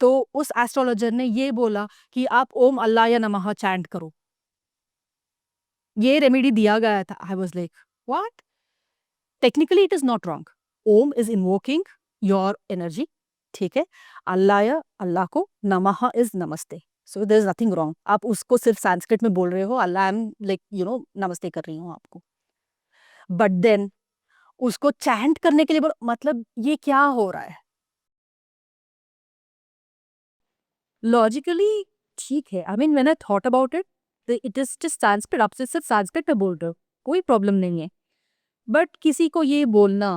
Speaker 2: तो उस एस्ट्रोलॉजर ने ये बोला कि आप ओम अल्लाह या नमः चैंट करो, ये रेमेडी दिया गया था। I was like what? Technically it is not wrong, Om is invoking your energy, ठीक है, अल्लाह को, namah is namaste, so there is nothing wrong, आप उसको सिर्फ संस्कृत में बोल रहे हो, अल्लाह आई एम लाइक नमस्ते कर रही हूँ आपको, बट देन उसको चैंट करने के लिए मतलब ये क्या हो रहा है? लॉजिकली ठीक है, I mean when I thought about it, it is just Sanskrit, आप सिर्फ संस्कृत में बोल रहे हो, कोई प्रॉब्लम नहीं है, बट किसी को ये बोलना,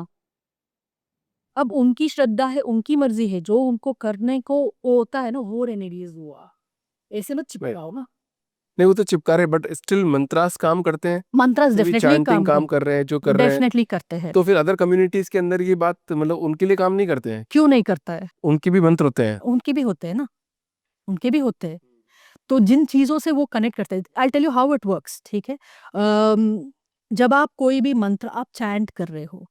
Speaker 2: अब उनकी श्रद्धा है, उनकी मर्जी है, जो उनको करने को वो होता है ना, वो रेमेडीज हुआ, ऐसे मत चिपकाओ ना।
Speaker 1: नहीं, वो तो चिपका रहे, बट स्टिल मंत्रास काम करते हैं,
Speaker 2: मंत्रास
Speaker 1: जो भी
Speaker 2: डेफिनेटली
Speaker 1: chanting काम कर रहे हैं, जो कर रहे हैं,
Speaker 2: डेफिनेटली करते हैं।
Speaker 1: तो फिर अदर कम्युनिटीज के अंदर ये बात मतलब उनके लिए काम नहीं करते हैं?
Speaker 2: क्यों नहीं करता है?
Speaker 1: उनके भी मंत्र होते हैं।
Speaker 2: उनके भी होते हैं ना, उनके भी होते हैं, तो जिन चीज़ों से वो कनेक्ट करते हैं, I tell you how it works, ठीक है, जब आप कोई भी मंत्र आप चैंट कर रहे हो,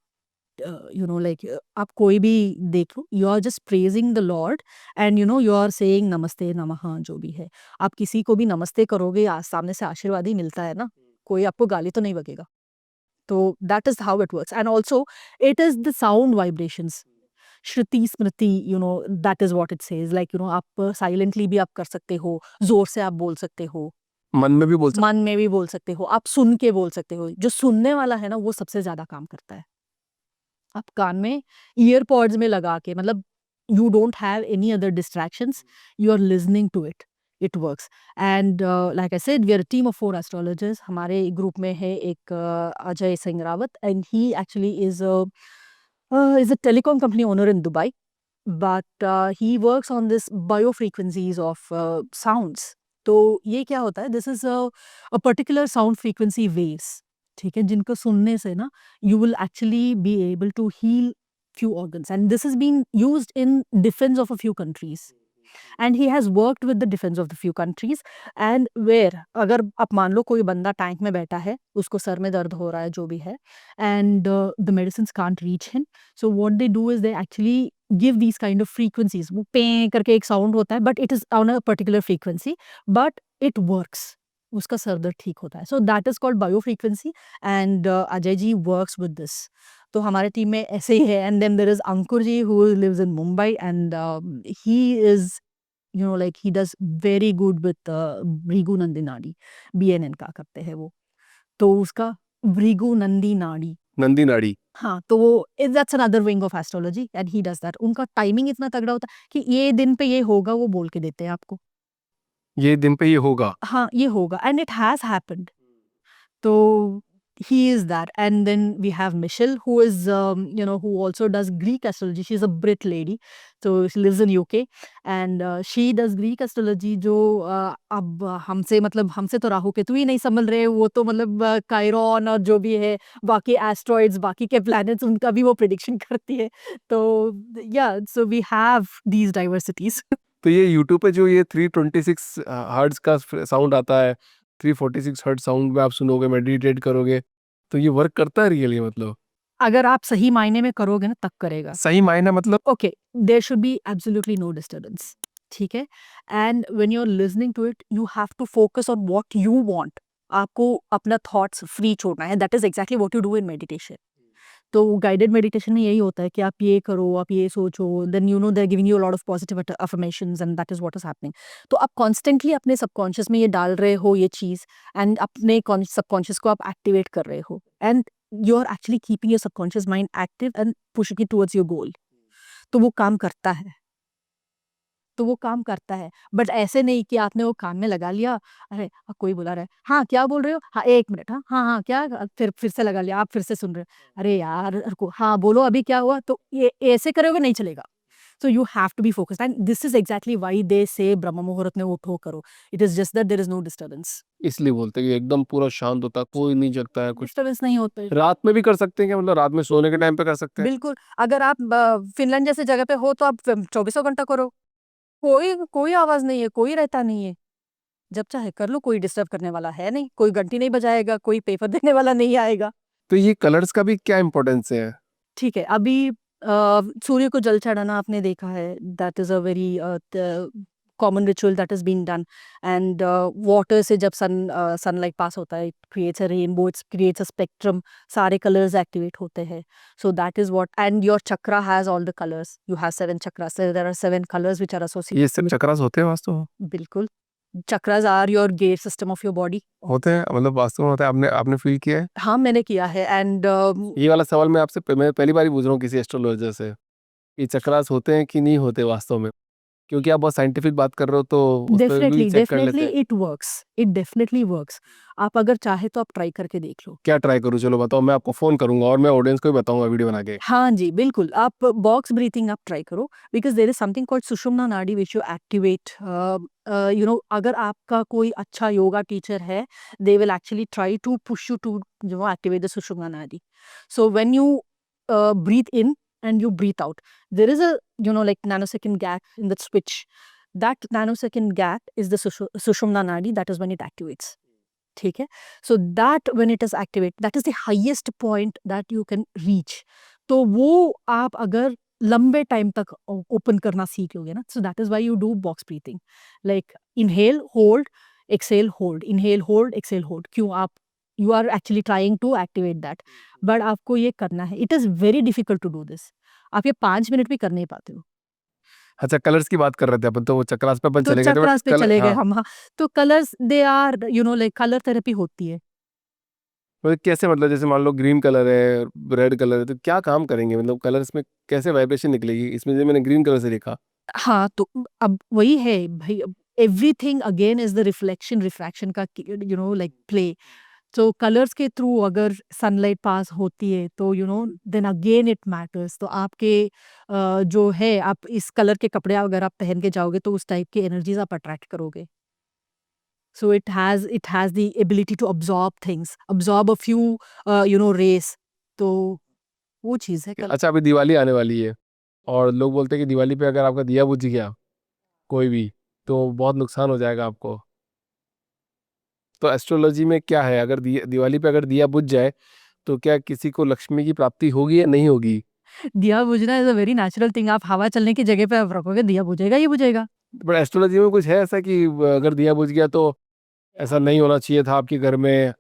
Speaker 2: लाइक आप कोई भी देख लो, you are just praising the lord, and you are saying namaste namah, जो भी है, आप किसी को भी नमस्ते करोगे, सामने से आशीर्वाद ही मिलता है ना, कोई आपको गाली तो नहीं बकेगा, तो that is how it works, and also it is the sound vibrations, Shruti Smriti, that is what it says, like आप साइलेंटली भी आप कर सकते हो, जोर से आप बोल सकते हो,
Speaker 1: मन में भी बोल सकते
Speaker 2: मन में भी बोल सकते हो, आप सुन के बोल सकते हो, जो सुनने वाला है ना वो सबसे ज्यादा काम करता है। आप कान में ईयरपॉड्स में लगा के, मतलब you don't have any other distractions, you are listening to it, it works, and like I said we are a team of 4 astrologers, हमारे ग्रुप में है एक Ajay Singh Rawat, and he actually is Is a telecom company owner in Dubai, but he works on this biofrequencies of sounds. तो ये क्या होता है, this is a particular sound frequency waves, ठीक है, जिनको सुनने से ना you will actually be able to heal few organs, and this is being used in defense of a few countries, and he has worked with the defense of the few countries. And where अगर आप मान लो कोई बंदा tank में बैठा है, उसको sir में दर्द हो रहा है, जो भी है, and the medicines can't reach him, so what they do is they actually give these kind of frequencies. वो पे करके एक साउंड होता है, but it is on a particular frequency, but it works, उसका सर दर्द ठीक होता है. So that is called biofrequency, and Ajay ji works with this. तो हमारे टीम में ऐसे ही है. And then there is Ankur ji who lives in Mumbai, and he is like he does very good with Bhrigu Nandi Nadi, BNN का करते हैं वो, तो उसका भृगु नंदी नाड़ी,
Speaker 1: नंदी नाड़ी.
Speaker 2: हाँ, तो वो that's another wing of astrology, and he does that. उनका टाइमिंग इतना तगड़ा होता है कि ये दिन पे ये होगा, वो बोल के देते हैं आपको.
Speaker 1: ये दिन पे ये होगा.
Speaker 2: हाँ, ये होगा, and it has happened. So he is that. And then we have Michelle, who is who also does Greek astrology. She's a Brit lady, so she lives in UK, and she does Greek astrology. जो अब हमसे मतलब हमसे तो राहु केतु ही नहीं संभल रहे, वो तो मतलब कायरॉन और जो भी है बाकी एस्ट्रॉइड्स, बाकी के प्लैनेट्स, उनका भी वो प्रिडिक्शन करती है. तो yeah, so we have these diversities.
Speaker 1: तो ये यूट्यूब पे जो ये 326 हर्ट्ज का साउंड आता है, 346 हर्ट्ज साउंड में आप सुनोगे, मेडिटेट करोगे, तो ये वर्क करता है रियली? मतलब
Speaker 2: अगर आप सही मायने में करोगे ना, तब करेगा.
Speaker 1: सही मायना मतलब
Speaker 2: Okay, there should be absolutely no disturbance. ठीक है? And when you're listening to it, you have to focus on what you want. आपको अपना thoughts free छोड़ना है. That is exactly what you do in meditation. तो guided meditation में यही होता है कि आप ये करो, आप ये सोचो, then they're giving you a lot of positive affirmations, and that is what is happening. तो आप constantly अपने subconscious में ये डाल रहे हो ये चीज़, and अपने subconscious को आप activate कर रहे हो, and you're actually keeping your subconscious mind active and pushing it towards your goal. तो वो काम करता है. तो वो काम करता है. बट ऐसे नहीं कि आपने वो काम में लगा लिया, अरे कोई बुला रहा है, हाँ क्या बोल रहे हो, हाँ 1 मिनट, हाँ हाँ हाँ क्या, फिर से लगा लिया, आप फिर से सुन रहे हो, अरे यार रुको, हाँ बोलो अभी क्या हुआ, तो ये ऐसे करोगे नहीं चलेगा. So you have to be focused, and this is exactly why they say Brahma muhurta में उठो करो. It is just that there is no disturbance.
Speaker 1: इसलिए बोलते हैं कि एकदम पूरा शांत होता है, कोई नहीं जगता है कुछ.
Speaker 2: डिस्टर्बेंस नहीं होता है.
Speaker 1: रात में भी कर सकते हैं क्या? मतलब रात में सोने के टाइम पे कर सकते हैं?
Speaker 2: बिल्कुल. अगर आप फिनलैंड जैसे जगह पे हो तो आप 24 घंटा करो, कोई कोई आवाज नहीं है, कोई रहता नहीं है, जब चाहे कर लो, कोई डिस्टर्ब करने वाला है नहीं, कोई घंटी नहीं बजाएगा, कोई पेपर देने वाला नहीं आएगा.
Speaker 1: तो ये कलर्स का भी क्या इम्पोर्टेंस है?
Speaker 2: ठीक है, अभी सूर्य को जल चढ़ाना आपने देखा है, that is a very common ritual that is being done. And water से जब सनलाइट पास होता है, it creates a rainbow, it creates a spectrum, सारे कलर्स एक्टिवेट होते हैं. So that is what, and your chakra has all the colours, you have 7 chakras, there are 7 colours which are
Speaker 1: ये
Speaker 2: associated.
Speaker 1: सब चक्रास होते हैं वास्तव में?
Speaker 2: बिल्कुल. Chakras are your gate system of your body.
Speaker 1: होते हैं, मतलब वास्तव में होता है? आपने आपने फील किया है?
Speaker 2: हाँ, मैंने किया है. एंड
Speaker 1: ये वाला सवाल मैं आपसे मैं पहली बार ही पूछ रहा हूँ किसी एस्ट्रोलॉजर से, ये चक्रास होते हैं कि नहीं होते वास्तव में? क्योंकि आप बहुत साइंटिफिक बात कर रहे हो, तो उस पर भी
Speaker 2: डेफिनेटली
Speaker 1: चेक कर लेते
Speaker 2: डेफिनेटली
Speaker 1: हैं.
Speaker 2: It works, it definitely works. आप अगर चाहे तो आप ट्राई करके देख लो.
Speaker 1: क्या ट्राई करूँ? चलो बताओ, मैं आपको फोन करूंगा और मैं ऑडियंस को भी बताऊंगा वीडियो बना के.
Speaker 2: हाँ जी, बिल्कुल. आप बॉक्स ब्रीथिंग आप ट्राई करो, because there is something called sushumna nadi which you activate. अगर आपका कोई अच्छा योगा टीचर है, they will actually try to push you to activate the sushumna nadi. So when you breathe in and you breathe out, there is a like nanosecond gap in the switch. That nanosecond gap is the sushumna nadi, that is when it activates. ठीक है? So that when it is activate, that is the highest point that you can reach. तो वो आप अगर लंबे time तक open करना सीख लोगे ना, so that is why you do box breathing. Like inhale, hold, exhale, hold, inhale, hold, exhale, hold. क्यों? आप you are actually trying to activate that. But आपको ये करना है. It is very difficult to do this. आप ये 5 minute भी कर नहीं पाते हो.
Speaker 1: अच्छा, कलर्स की बात कर रहे थे अपन, तो वो चक्रास पे अपन
Speaker 2: तो
Speaker 1: चले गए थे,
Speaker 2: चक्रास पे
Speaker 1: बट
Speaker 2: चले गए
Speaker 1: हाँ,
Speaker 2: हम. हाँ, तो colours they are like colour therapy होती है.
Speaker 1: मतलब कैसे? मतलब जैसे मान लो ग्रीन कलर है, रेड कलर है, तो क्या काम करेंगे? मतलब कलर्स में कैसे वाइब्रेशन निकलेगी? इसमें जो मैंने ग्रीन कलर से लिखा.
Speaker 2: हाँ, तो अब वही है भाई, everything again is the reflection refraction का लाइक प्ले. सो कलर्स के थ्रू अगर सनलाइट पास होती है तो देन अगेन इट मैटर्स। तो आपके जो है, आप इस कलर के कपड़े अगर आप पहन के जाओगे तो उस टाइप की एनर्जीज आप अट्रैक्ट करोगे। So it has the ability to absorb things, absorb a few rays. तो वो चीज़ है कलर।
Speaker 1: अच्छा, अभी दिवाली आने वाली है और लोग बोलते हैं कि दिवाली पे अगर आपका दिया बुझ गया कोई भी, तो बहुत नुकसान हो जाएगा आपको। तो एस्ट्रोलॉजी में क्या है, अगर दिवाली पे अगर दिया बुझ जाए तो क्या किसी को लक्ष्मी की प्राप्ति होगी या नहीं होगी?
Speaker 2: दिया बुझना is a very natural thing. आप हवा चलने की जगह पे आप रखोगे, दिया बुझेगा ही बुझेगा।
Speaker 1: बट एस्ट्रोलॉजी में कुछ है ऐसा कि अगर दिया बुझ गया तो ऐसा नहीं होना चाहिए था आपके घर में,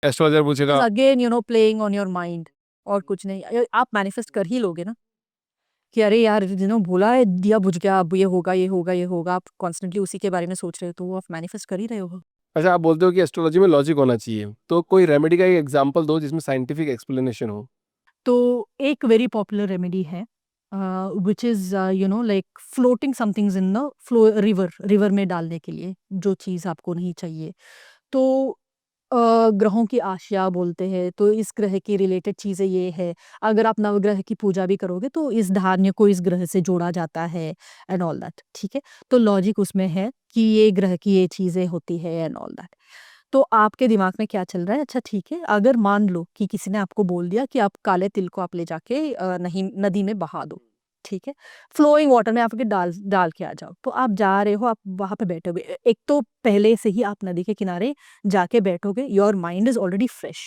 Speaker 1: एस्ट्रोलॉजर
Speaker 2: इज़
Speaker 1: पूछेगा।
Speaker 2: Again playing on your mind और कुछ नहीं। आप मैनिफेस्ट कर ही लोगे ना कि अरे यार बोला है दिया बुझ गया, अब ये होगा, ये होगा, ये होगा। आप कॉन्स्टेंटली उसी के बारे में सोच रहे हो तो वो आप मैनिफेस्ट कर ही रहे हो।
Speaker 1: अच्छा, आप बोलते हो कि एस्ट्रोलॉजी में लॉजिक होना चाहिए, तो कोई रेमेडी का एक एग्जांपल दो जिसमें साइंटिफिक एक्सप्लेनेशन हो।
Speaker 2: तो एक वेरी पॉपुलर रेमेडी है which is like floating somethings in the flow river, river में डालने के लिए जो चीज़ आपको नहीं चाहिए। तो ग्रहों की आशिया बोलते हैं, तो इस ग्रह की रिलेटेड चीज़ें ये है। अगर आप नवग्रह की पूजा भी करोगे तो इस धान्य को इस ग्रह से जोड़ा जाता है एंड ऑल दैट, ठीक है? तो लॉजिक उसमें है कि ये ग्रह की ये चीज़ें होती है एंड ऑल दैट। तो आपके दिमाग में क्या चल रहा है? अच्छा ठीक है, अगर मान लो कि किसी ने आपको बोल दिया कि आप काले तिल को आप ले जाके नहीं नदी में बहा दो, ठीक है? फ्लोइंग वाटर में आपके डाल डाल के आ जाओ। तो आप जा रहे हो, आप वहाँ पे बैठोगे। एक तो पहले से ही आप नदी के किनारे जाके बैठोगे, your mind is already fresh,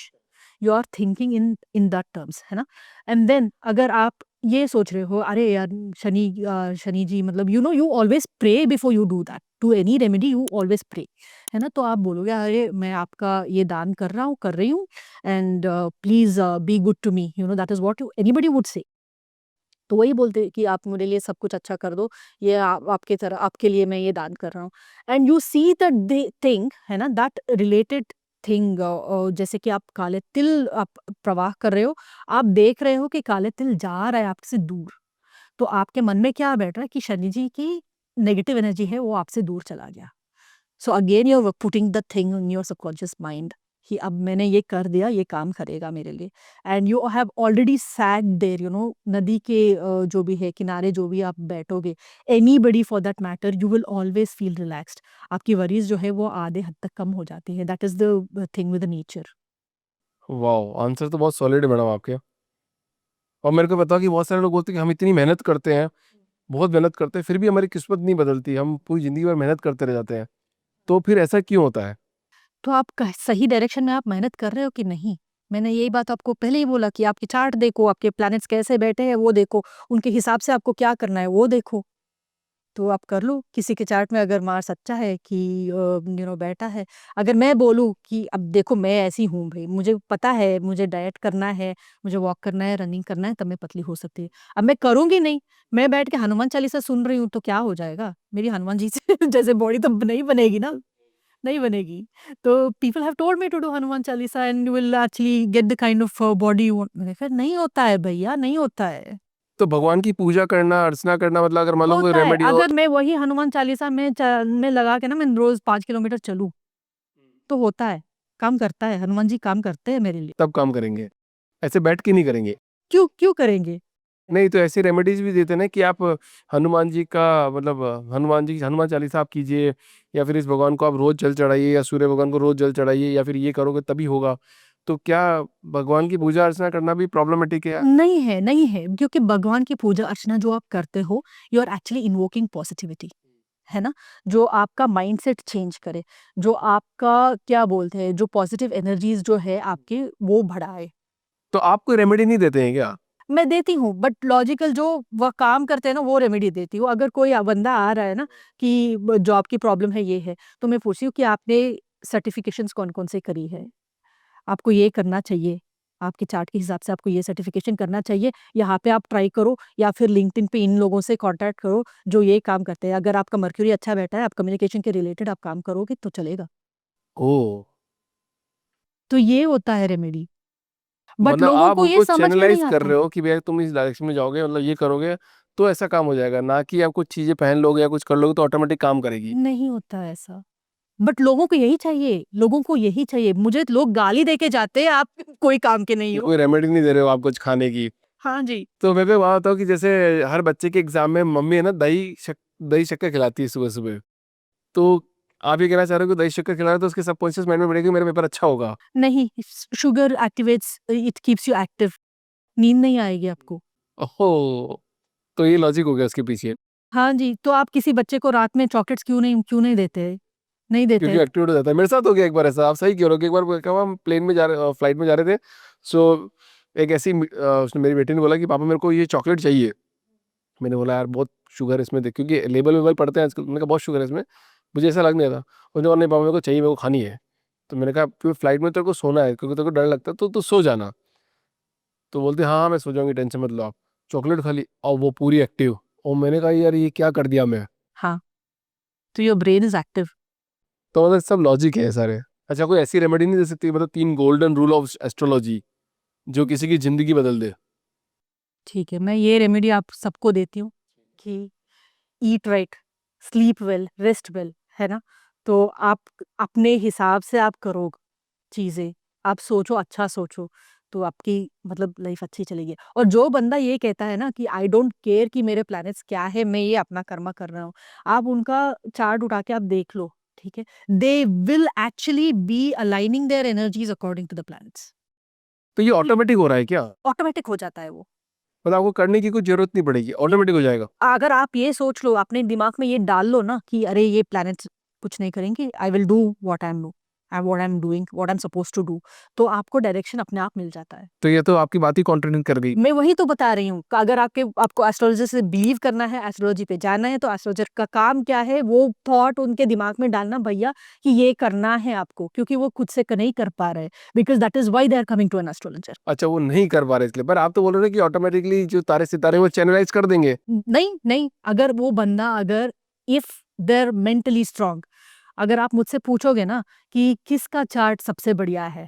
Speaker 2: you are thinking in in that terms, है ना? एंड देन अगर आप ये सोच रहे हो, अरे यार शनि जी मतलब you always pray before you do that, to any remedy you always pray, है ना? तो आप बोलोगे अरे मैं आपका ये दान कर रहा हूँ, कर रही हूँ and please be good to me, that is what anybody would say. तो वही बोलते हैं कि आप मेरे लिए सब कुछ अच्छा कर दो, ये आपके तरह आपके लिए मैं ये दान कर रहा हूँ। And you see that thing, है ना, दैट रिलेटेड थिंग। जैसे कि आप काले तिल आप प्रवाह कर रहे हो, आप देख रहे हो कि काले तिल जा रहा है आपसे दूर। तो आपके मन में क्या बैठ रहा है कि शनि जी की नेगेटिव एनर्जी है वो आपसे दूर चला गया। So again you are putting the thing in your subconscious mind कि अब मैंने ये कर दिया, ये काम करेगा मेरे लिए। And you have already sat there, नदी के जो भी है किनारे जो भी आप बैठोगे, anybody for that matter, you will always feel relaxed. आपकी वरीज जो है वो आधे हद तक कम हो जाती है। That is the thing with nature.
Speaker 1: वाह, आंसर तो बहुत सॉलिड है मैडम आपके। और मेरे को बताओ कि बहुत सारे लोग बोलते हैं कि हम इतनी मेहनत करते हैं, बहुत मेहनत करते हैं, फिर भी हमारी किस्मत नहीं बदलती, हम पूरी ज़िंदगी भर मेहनत करते रह जाते हैं। तो फिर ऐसा क्यों होता है?
Speaker 2: तो आप सही डायरेक्शन में आप मेहनत कर रहे हो कि नहीं? मैंने यही बात आपको पहले ही बोला कि आपकी चार्ट देखो, आपके प्लैनेट्स कैसे बैठे हैं वो देखो, उनके हिसाब से आपको क्या करना है वो देखो। तो आप कर लो। किसी के चार्ट में अगर मार्स अच्छा है कि बैठा है, अगर मैं बोलूँ कि अब देखो मैं ऐसी हूँ भई, मुझे पता है मुझे डाइट करना है, मुझे वॉक करना है, रनिंग करना है, तब मैं पतली हो सकती है। अब मैं करूँगी नहीं, मैं बैठ के हनुमान चालीसा सुन रही हूँ तो क्या हो जाएगा? मेरी हनुमान जी से जैसे बॉडी तो नहीं बनेगी ना, नहीं बनेगी। तो people have told me to do Hanuman Chalisa and you will actually get the kind of body you want. मैंने कहा नहीं होता है भैया, नहीं होता है।
Speaker 1: तो भगवान की पूजा करना, अर्चना करना, मतलब अगर मान लो कोई
Speaker 2: होता है,
Speaker 1: रेमेडी हो।
Speaker 2: अगर मैं वही हनुमान चालीसा में लगा के ना मैं रोज़ 5 किलोमीटर चलूँ, तो होता है, काम करता है, हनुमान जी काम करते हैं मेरे लिए।
Speaker 1: तब काम करेंगे, ऐसे बैठ के नहीं करेंगे।
Speaker 2: क्यों क्यों करेंगे?
Speaker 1: नहीं, तो ऐसी रेमेडीज भी देते हैं ना कि आप हनुमान जी का मतलब हनुमान जी की हनुमान चालीसा आप कीजिए, या फिर इस भगवान को आप रोज जल चढ़ाइए, या सूर्य भगवान को रोज जल चढ़ाइए, या फिर ये करोगे तभी होगा। तो क्या भगवान की पूजा अर्चना करना भी प्रॉब्लमेटिक है?
Speaker 2: नहीं है, नहीं है, क्योंकि भगवान की पूजा अर्चना जो आप करते हो, you are actually invoking positivity, है ना? जो आपका माइंडसेट चेंज करे, जो आपका क्या बोलते हैं, जो पॉजिटिव एनर्जीज़ जो है आपके वो बढ़ाए।
Speaker 1: तो आप कोई रेमेडी नहीं देते हैं क्या?
Speaker 2: मैं देती हूँ, बट लॉजिकल जो वह काम करते हैं ना वो रेमेडी देती हूँ। अगर कोई बंदा आ रहा है ना कि जॉब की प्रॉब्लम है, ये है, तो मैं पूछती हूँ कि आपने सर्टिफिकेशंस कौन-कौन से करी है? आपको ये करना चाहिए, आपके चार्ट के हिसाब से आपको ये सर्टिफिकेशन करना चाहिए, यहाँ पे आप ट्राई करो या फिर लिंक्डइन पे इन लोगों से कॉन्टैक्ट करो जो ये काम करते हैं। अगर आपका मर्क्यूरी अच्छा बैठा है, आप कम्युनिकेशन के रिलेटेड आप काम करोगे तो चलेगा।
Speaker 1: ओह!
Speaker 2: तो ये होता है रेमेडी, बट
Speaker 1: मतलब
Speaker 2: लोगों
Speaker 1: आप
Speaker 2: को ये
Speaker 1: उनको
Speaker 2: समझ में नहीं
Speaker 1: चैनलाइज़ कर
Speaker 2: आता।
Speaker 1: रहे हो कि भैया तुम इस डायरेक्शन में जाओगे, मतलब ये करोगे तो ऐसा काम हो जाएगा, ना कि आप कुछ चीज़ें पहन लोगे या कुछ कर लोगे तो ऑटोमेटिक काम करेगी।
Speaker 2: नहीं होता है ऐसा। बट लोगों को यही चाहिए, लोगों को यही चाहिए। मुझे लोग गाली दे के जाते हैं, आप कोई काम के नहीं हो।
Speaker 1: कोई रेमेडी नहीं दे रहे हो आप कुछ खाने की।
Speaker 2: हाँ जी।
Speaker 1: तो मैं भी वहाँ होता हूँ कि जैसे हर बच्चे के एग्जाम में मम्मी है ना दही शक्कर खिलाती है सुबह सुबह। तो आप ये कहना चाह रहे हो कि दही शक्कर खिला रहे हो तो उसके सबकॉन्शियस माइंड में पड़ेगा कि मेरा पेपर अच्छा होगा।
Speaker 2: नहीं, sugar activates, it keeps you active, नींद नहीं आएगी आपको।
Speaker 1: ओहो, तो ये लॉजिक हो गया उसके पीछे।
Speaker 2: हाँ जी, तो आप किसी बच्चे को रात में चॉकलेट्स क्यों नहीं देते? नहीं
Speaker 1: क्योंकि
Speaker 2: देते।
Speaker 1: एक्टिवेट हो जाता है। मेरे साथ हो गया एक बार ऐसा, आप सही कह रहे हो कि एक बार क्या हुआ, हम प्लेन में जा रहे फ्लाइट में जा रहे थे। सो एक उसने मेरी बेटी ने बोला कि पापा मेरे को ये चॉकलेट चाहिए। मैंने बोला यार बहुत शुगर है इसमें देख, क्योंकि लेबल वेबल पढ़ते हैं आजकल। मैंने कहा बहुत शुगर है इसमें, मुझे ऐसा लग नहीं था। उसने कहा नहीं पापा मेरे को चाहिए, मेरे को खानी है। तो मैंने कहा क्योंकि फ्लाइट में तेरे को सोना है, क्योंकि तेरे को डर लगता है तो तू सो जाना। तो बोलते हाँ हाँ मैं सो जाऊंगी, टेंशन मत लो आप। चॉकलेट खा ली और वो पूरी एक्टिव। और मैंने कहा यार ये क्या कर दिया मैं।
Speaker 2: हाँ, तो योर ब्रेन इज एक्टिव।
Speaker 1: तो मतलब सब लॉजिक है सारे। अच्छा कोई ऐसी रेमेडी नहीं दे सकती, मतलब 3 गोल्डन रूल ऑफ एस्ट्रोलॉजी जो किसी की जिंदगी बदल दे।
Speaker 2: ठीक है, मैं ये रेमेडी आप सबको देती हूँ कि eat right, sleep well, rest well, है ना? तो आप अपने हिसाब से आप करो चीज़ें, आप सोचो, अच्छा सोचो, तो आपकी मतलब लाइफ अच्छी चलेगी। और जो बंदा ये कहता है ना कि आई डोंट केयर कि मेरे प्लैनेट्स क्या है, मैं ये अपना कर्मा कर रहा हूँ, आप उनका चार्ट उठा के आप देख लो, ठीक है? They will actually be aligning their energies according to the planets.
Speaker 1: तो ये ऑटोमेटिक हो रहा है क्या?
Speaker 2: ऑटोमेटिक हो जाता है वो।
Speaker 1: मतलब आपको करने की कुछ जरूरत नहीं पड़ेगी, ऑटोमेटिक हो जाएगा?
Speaker 2: अगर आप ये सोच लो, अपने दिमाग में ये डाल लो ना कि अरे ये प्लैनेट्स कुछ नहीं करेंगे, I will do what I am doing, what I am supposed to do, तो आपको डायरेक्शन अपने आप मिल जाता है।
Speaker 1: तो ये तो आपकी बात ही कॉन्ट्रडिक्ट कर गई।
Speaker 2: मैं वही तो बता रही हूँ कि अगर आपको एस्ट्रोलॉजी से बिलीव करना है, एस्ट्रोलॉजी पे जाना है, तो एस्ट्रोलॉजर का काम क्या है, वो थॉट उनके दिमाग में डालना भैया कि ये करना है आपको, क्योंकि वो खुद से नहीं कर पा रहे, because that is why they are coming to an astrologer.
Speaker 1: अच्छा वो नहीं कर पा रहे इसलिए, पर आप तो बोल रहे थे कि ऑटोमेटिकली जो तारे सितारे वो चैनलाइज कर देंगे।
Speaker 2: नहीं नहीं, अगर वो बंदा, अगर इफ देर मेंटली स्ट्रांग, अगर आप मुझसे पूछोगे ना कि किसका चार्ट सबसे बढ़िया है,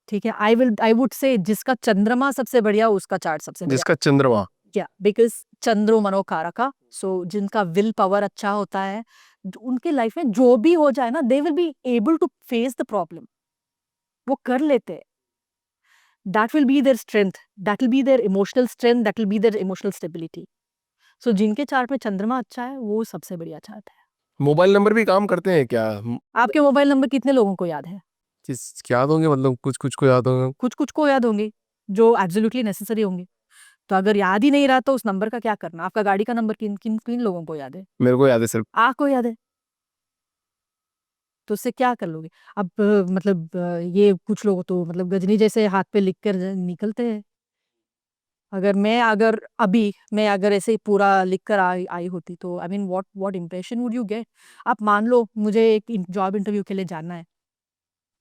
Speaker 2: ठीक है, आई वुड से जिसका चंद्रमा सबसे बढ़िया, उसका चार्ट सबसे बढ़िया।
Speaker 1: जिसका चंद्रमा।
Speaker 2: क्या? बिकॉज चंद्रो मनोकारका, सो जिनका विल पावर अच्छा होता है, उनके लाइफ में जो भी हो जाए ना, they will be able to face the problem, वो कर लेते हैं। That will be their strength, that will be their emotional strength, that will be their emotional stability. So जिनके चार्ट में चंद्रमा अच्छा है, वो सबसे बढ़िया चार्ट है।
Speaker 1: मोबाइल नंबर भी काम करते हैं क्या?
Speaker 2: आपके मोबाइल नंबर कितने लोगों को याद है?
Speaker 1: याद होंगे, मतलब कुछ कुछ को याद होंगे।
Speaker 2: कुछ कुछ को याद होंगे, जो एब्सोल्युटली नेसेसरी होंगे। तो अगर याद ही नहीं रहा तो उस नंबर का क्या करना? आपका गाड़ी का नंबर किन किन किन लोगों को याद है?
Speaker 1: मेरे को याद है सिर्फ।
Speaker 2: आपको याद है, तो उससे क्या कर लोगे? अब मतलब ये कुछ लोग तो मतलब गजनी जैसे हाथ पे लिख कर निकलते हैं। मैं अगर ऐसे ही पूरा लिख कर आई होती, तो I mean what impression would you get? आप मान लो मुझे एक जॉब इंटरव्यू के लिए जाना है,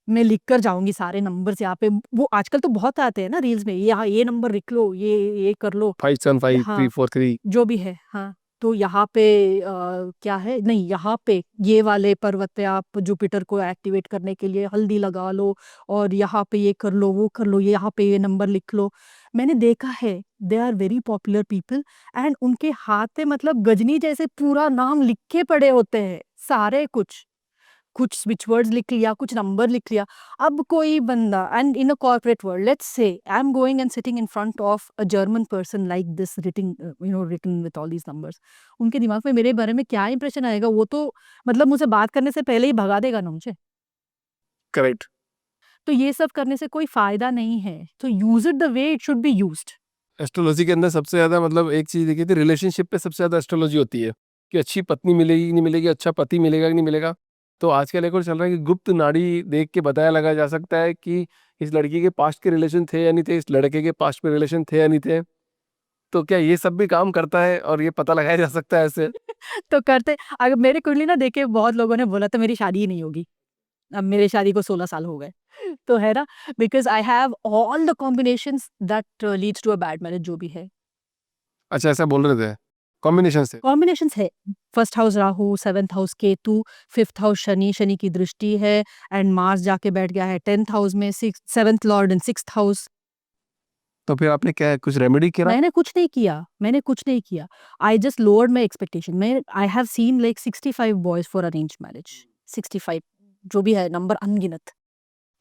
Speaker 2: मैं लिख कर जाऊंगी सारे नंबर्स यहाँ पे, वो आजकल तो बहुत आते हैं ना रील्स में, यहाँ ये नंबर लिख लो, ये कर लो।
Speaker 1: 575343।
Speaker 2: जो भी है, हाँ। तो यहाँ पे क्या है, नहीं, यहाँ पे ये वाले पर्वत पे आप जुपिटर को एक्टिवेट करने के लिए हल्दी लगा लो, और यहाँ पे ये कर लो, वो कर लो, ये यहाँ पे ये नंबर लिख लो। मैंने देखा है, they are very popular people, and उनके हाथ पे मतलब गजनी जैसे पूरा नाम लिखे पड़े होते हैं, सारे कुछ स्विच वर्ड्स लिख लिया, कुछ नंबर लिख लिया। अब कोई बंदा, and in a corporate world, let's say I am going and sitting in front of a German person like this, written with all these numbers, उनके दिमाग में मेरे बारे में क्या इंप्रेशन आएगा? वो तो मतलब मुझसे बात करने से पहले ही भगा देगा ना मुझे।
Speaker 1: करेक्ट।
Speaker 2: तो ये सब करने से कोई फायदा नहीं है, तो use it the way it should be used.
Speaker 1: Astrology के अंदर सबसे ज्यादा मतलब एक चीज देखी थी, रिलेशनशिप पे सबसे ज्यादा एस्ट्रोलॉजी होती है कि अच्छी पत्नी मिलेगी कि नहीं मिलेगी, अच्छा पति मिलेगा कि नहीं मिलेगा। तो आजकल एक और चल रहा है कि गुप्त नाड़ी देख के बताया लगा जा सकता है कि इस लड़की के पास्ट के रिलेशन थे या नहीं थे, इस लड़के के पास्ट में रिलेशन थे या नहीं थे। तो क्या ये सब भी काम करता है और ये पता लगाया जा सकता है ऐसे?
Speaker 2: तो करते, अगर मेरे कुंडली ना देखे बहुत लोगों ने बोला तो मेरी शादी ही नहीं होगी। अब मेरे शादी को 16 साल हो गए। तो है ना, because I have all the combinations that leads to a bad marriage, जो भी है।
Speaker 1: अच्छा ऐसा बोल रहे थे कॉम्बिनेशन से?
Speaker 2: कॉम्बिनेशंस है, first house Rahu, seventh house Ketu, fifth house Shani, Shani की दृष्टि है, एंड मार्स जाके बैठ गया है 10th हाउस में, सेवेंथ लॉर्ड इन सिक्स्थ हाउस।
Speaker 1: तो फिर आपने क्या कुछ रेमेडी करा?
Speaker 2: मैंने कुछ नहीं किया। I just lowered my expectation. मैं I have seen like 65 boys for arranged marriage, 65। जो भी है नंबर अनगिनत,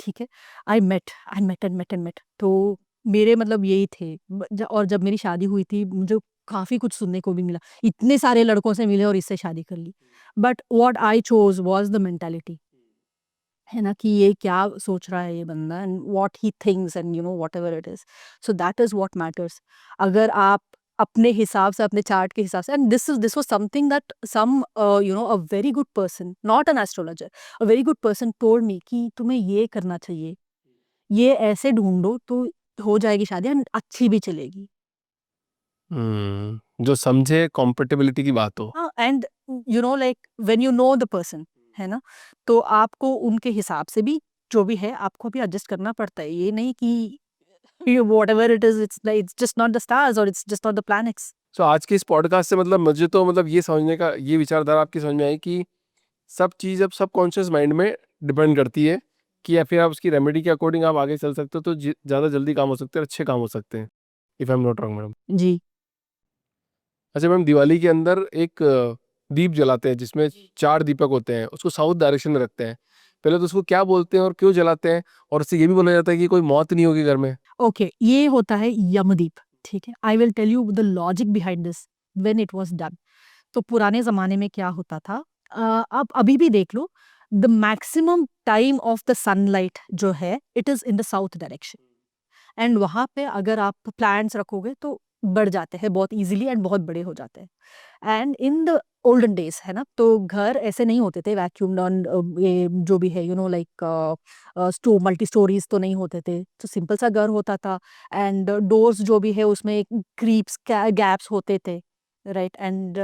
Speaker 2: ठीक है? I met and met and met and met. तो मेरे मतलब यही थे और जब मेरी शादी हुई थी मुझे काफ़ी कुछ सुनने को भी मिला, इतने सारे लड़कों से मिले और इससे शादी कर ली। But what I chose was the mentality, है ना? कि ये क्या सोच रहा है ये बंदा and what he thinks and whatever it is. So that is what matters. अगर आप अपने हिसाब से, अपने चार्ट के हिसाब से, and this was something that some a very good person, not an astrologer, a very good person told me कि तुम्हें ये करना चाहिए, ये ऐसे ढूँढो तो हो जाएगी शादी एंड अच्छी भी चलेगी।
Speaker 1: जो समझे कॉम्पेटिबिलिटी की बात हो।
Speaker 2: हाँ, and like when you know the person, है ना? तो आपको उनके हिसाब से भी जो भी है आपको भी एडजस्ट करना पड़ता है। ये नहीं कि you whatever it is, it's just not the stars or it's just not the planets.
Speaker 1: सो आज के इस पॉडकास्ट से मतलब मुझे तो मतलब ये समझने का, ये विचारधारा आपकी समझ में आई कि सब चीज़ अब सबकॉन्शियस माइंड में डिपेंड करती है कि या फिर आप उसकी रेमेडी के अकॉर्डिंग आप आगे चल सकते हो तो ज़्यादा जल्दी काम हो सकते हैं, अच्छे काम हो सकते हैं, if I am not wrong madam.
Speaker 2: जी।
Speaker 1: अच्छा मैम, दिवाली के अंदर एक दीप जलाते हैं जिसमें 4 दीपक होते हैं, उसको साउथ डायरेक्शन में रखते हैं। पहले तो उसको क्या बोलते हैं और क्यों जलाते हैं? और उससे ये भी बोला जाता है कि कोई मौत नहीं होगी घर में।
Speaker 2: ओके, ये होता है यमदीप, ठीक है? I will tell you the logic behind this when it was done. तो पुराने ज़माने में क्या होता था, आप अभी भी देख लो, the maximum time of the sunlight जो है it is in the south direction and वहाँ पे अगर आप प्लांट्स रखोगे तो बढ़ जाते हैं बहुत ईज़िली एंड बहुत बड़े हो जाते हैं। And in the olden days, है ना? तो घर ऐसे नहीं होते थे वैक्यूम्ड ऑन, ये जो भी है लाइक स्टो मल्टी स्टोरीज़ तो नहीं होते थे। तो सिंपल सा घर होता था एंड डोर्स जो भी है उसमें क्रीप्स गैप्स होते थे, राइट? एंड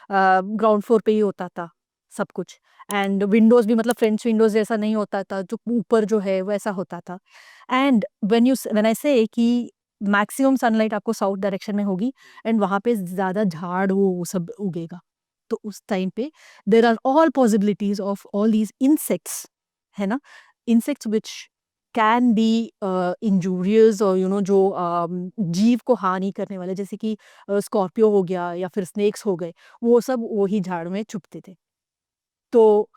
Speaker 2: ग्राउंड फ्लोर पे ही होता था सब कुछ एंड विंडोज़ भी मतलब फ्रेंच विंडोज़ जैसा नहीं होता था, जो ऊपर जो है वैसा होता था। एंड व्हेन आई से कि मैक्सिमम सनलाइट आपको साउथ डायरेक्शन में होगी एंड वहाँ पे ज़्यादा झाड़ वो सब उगेगा। तो उस टाइम पे there are all possibilities of all these insects, है ना? Insects which can be injurious और जो जीव को हानि करने वाले, जैसे कि स्कॉर्पियो हो गया या फिर स्नेक्स हो गए, वो सब वही झाड़ में चुभते थे। तो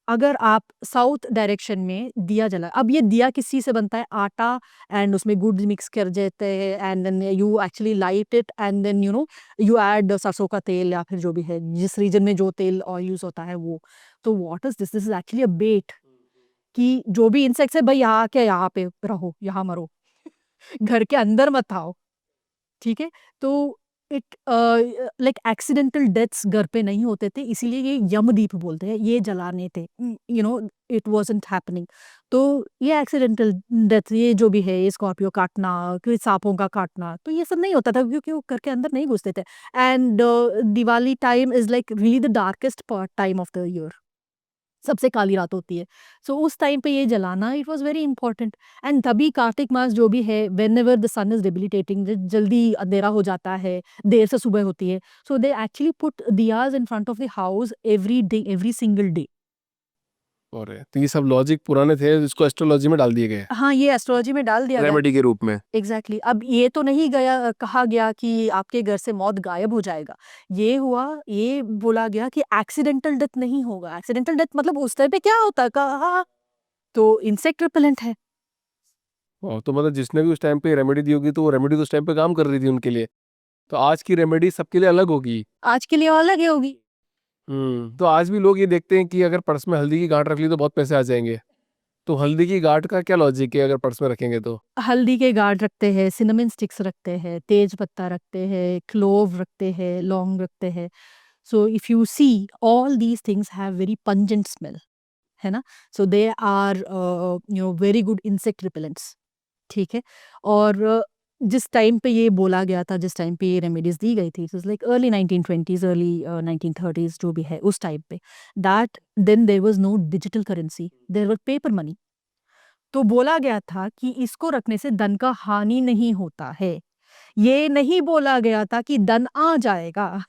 Speaker 2: अगर आप साउथ डायरेक्शन में दिया जला, अब ये दिया किस चीज़ से बनता है? आटा एंड उसमें गुड़ मिक्स कर देते हैं and then you actually light it and then you add सरसों का तेल या फिर जो भी है, जिस रीजन में जो तेल ऑयल यूज़ होता है वो। तो what is this? This is actually a bet कि जो भी इंसेक्ट्स है, भई यहाँ आके यहाँ पे रहो, यहाँ मरो। घर के अंदर मत आओ। ठीक है? तो इट लाइक एक्सीडेंटल डेथ्स घर पे नहीं होते थे, इसीलिए ये यमदीप बोलते हैं, ये जलाने थे। It wasn't happening. तो ये एक्सीडेंटल डेथ, ये जो भी है, ये स्कॉर्पियो काटना, कोई सांपों का काटना, तो ये सब नहीं होता था क्योंकि वो घर के अंदर नहीं घुसते थे। And Diwali time is like really the darkest part time of the year. सबसे काली रात होती है। सो उस टाइम पे ये जलाना it was very important and तभी कार्तिक मास जो भी है, whenever the sun is debilitating, ज जल्दी अंधेरा हो जाता है, देर से सुबह होती है। So they actually put diyas in front of the house every day, every single day.
Speaker 1: और तो ये सब लॉजिक पुराने थे जिसको एस्ट्रोलॉजी में डाल दिए गए
Speaker 2: हाँ, ये एस्ट्रोलॉजी में डाल दिया गया।
Speaker 1: रेमेडी के रूप में।
Speaker 2: एग्ज़ैक्टली। अब ये तो नहीं कहा गया कि आपके घर से मौत गायब हो जाएगा। ये बोला गया कि एक्सीडेंटल डेथ नहीं होगा। एक्सीडेंटल डेथ मतलब उस टाइम पे क्या होता? कहा तो इंसेक्ट रिपेलेंट है।
Speaker 1: तो मतलब जिसने भी उस टाइम पे रेमेडी दी होगी तो वो रेमेडी तो उस टाइम पे काम कर रही थी उनके लिए। तो आज की रेमेडी सबके लिए अलग होगी।
Speaker 2: आज के लिए अलग ही होगी।
Speaker 1: तो आज भी लोग ये देखते हैं कि अगर पर्स में हल्दी की गांठ रख ली तो बहुत पैसे आ जाएंगे। तो हल्दी की गांठ का क्या लॉजिक है अगर पर्स में रखेंगे तो?
Speaker 2: हल्दी के गार्ड रखते हैं, सिनेमन स्टिक्स रखते हैं, तेज पत्ता रखते हैं, क्लोव रखते हैं, लौंग रखते हैं। So if you see all these things have very pungent smell, है ना? So they are very good insect repellents, ठीक है? और जिस टाइम पे ये बोला गया था, जिस टाइम पे ये रेमेडीज़ दी गई थी, it was like early 1920s, early 1930s जो भी है उस टाइम पे, that then there was no digital currency, there were paper money. तो बोला गया था कि इसको रखने से धन का हानि नहीं होता है। ये नहीं बोला गया था कि धन आ जाएगा।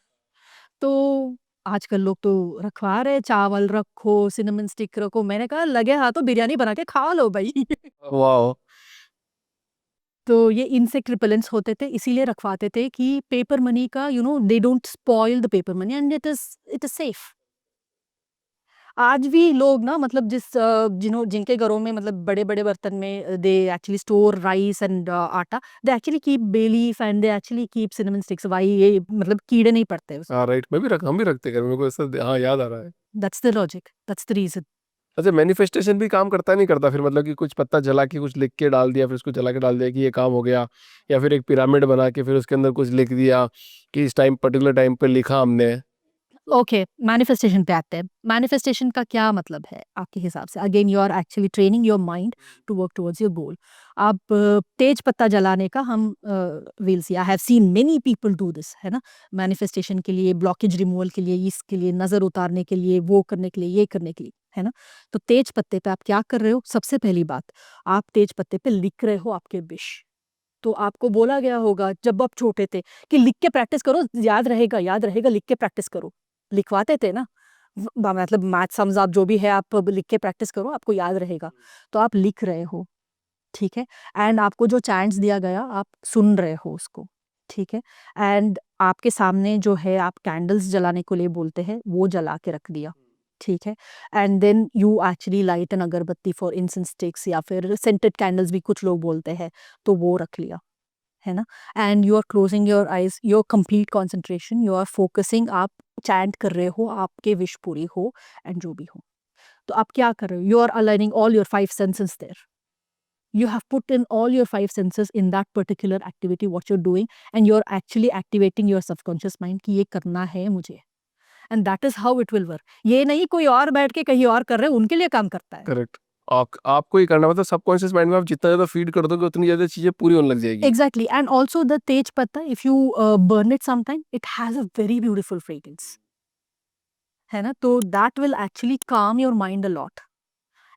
Speaker 2: तो आजकल लोग तो रखवा रहे हैं, चावल रखो, सिनेमन स्टिक रखो। मैंने कहा लगे हाथों बिरयानी बना के खा लो भई।
Speaker 1: वाह।
Speaker 2: तो ये इंसेक्ट रिपेलेंट्स होते थे, इसीलिए रखवाते थे कि पेपर मनी का they don't spoil the paper money and it is safe. आज भी लोग ना मतलब जिनके घरों में मतलब बड़े-बड़े बर्तन में they actually store rice and atta, they actually keep bay leaf and they actually keep cinnamon sticks, why ये मतलब कीड़े नहीं पड़ते उसमें।
Speaker 1: हाँ, राइट, हम भी रखते हैं घर में, मेरे को ऐसा हाँ, याद आ रहा है।
Speaker 2: That's the logic, that's the reason.
Speaker 1: अच्छा, मैनिफेस्टेशन भी काम करता नहीं करता फिर, मतलब कि कुछ पत्ता जला के कुछ लिख के डाल दिया, फिर उसको जला के डाल दिया कि ये काम हो गया, या फिर एक पिरामिड बना के फिर उसके अंदर कुछ लिख दिया कि इस टाइम पर्टिकुलर टाइम पे लिखा हमने।
Speaker 2: ओके, मैनिफेस्टेशन पे आते हैं। मैनिफेस्टेशन का क्या मतलब है आपके हिसाब से? Again you are actually training your mind to work towards your goal. आप तेज पत्ता जलाने का हम will see, I have seen many people do this, है ना? मैनिफेस्टेशन के लिए, ब्लॉकेज रिमूवल के लिए, इसके लिए, नज़र उतारने के लिए, वो करने के लिए, ये करने के लिए, है ना? तो तेज पत्ते पे आप क्या कर रहे हो? सबसे पहली बात, आप तेज पत्ते पे लिख रहे हो आपके विश। तो आपको बोला गया होगा जब आप छोटे थे कि लिख के प्रैक्टिस करो, याद रहेगा, लिख के प्रैक्टिस करो। लिखवाते थे ना, मतलब मैथ सम्स आप जो भी है आप लिख के प्रैक्टिस करो, आपको याद रहेगा। तो आप लिख रहे हो, ठीक है? एंड आपको जो चैंट्स दिया गया आप सुन रहे हो उसको, ठीक है? एंड आपके सामने जो है आप कैंडल्स जलाने को लिए बोलते हैं, वो जला के रख दिया, ठीक है? And then you actually light an agarbatti for incense sticks या फिर सेंटेड कैंडल्स भी कुछ लोग बोलते हैं, तो वो रख लिया, है ना? And you are closing your eyes, your complete concentration, you are focusing, आप चैंट कर रहे हो, आपके विश पूरी हो एंड जो भी हो। तो आप क्या कर रहे हो? You are aligning all your 5 senses there. You have put in all your 5 senses in that particular activity, what you're doing, and you're actually activating your subconscious mind कि ये करना है मुझे, and that is how it will work. ये नहीं कोई और बैठ के कहीं और कर रहे हैं, उनके लिए काम करता है।
Speaker 1: करेक्ट। आपको ही करना, मतलब सबकॉन्शियस माइंड में आप जितना ज़्यादा फीड कर दोगे उतनी ज़्यादा चीज़ें पूरी होने लग जाएगी।
Speaker 2: Exactly, and also the tej patta, if you burn it sometime, it has a very beautiful fragrance, है ना? तो that will actually calm your mind a lot.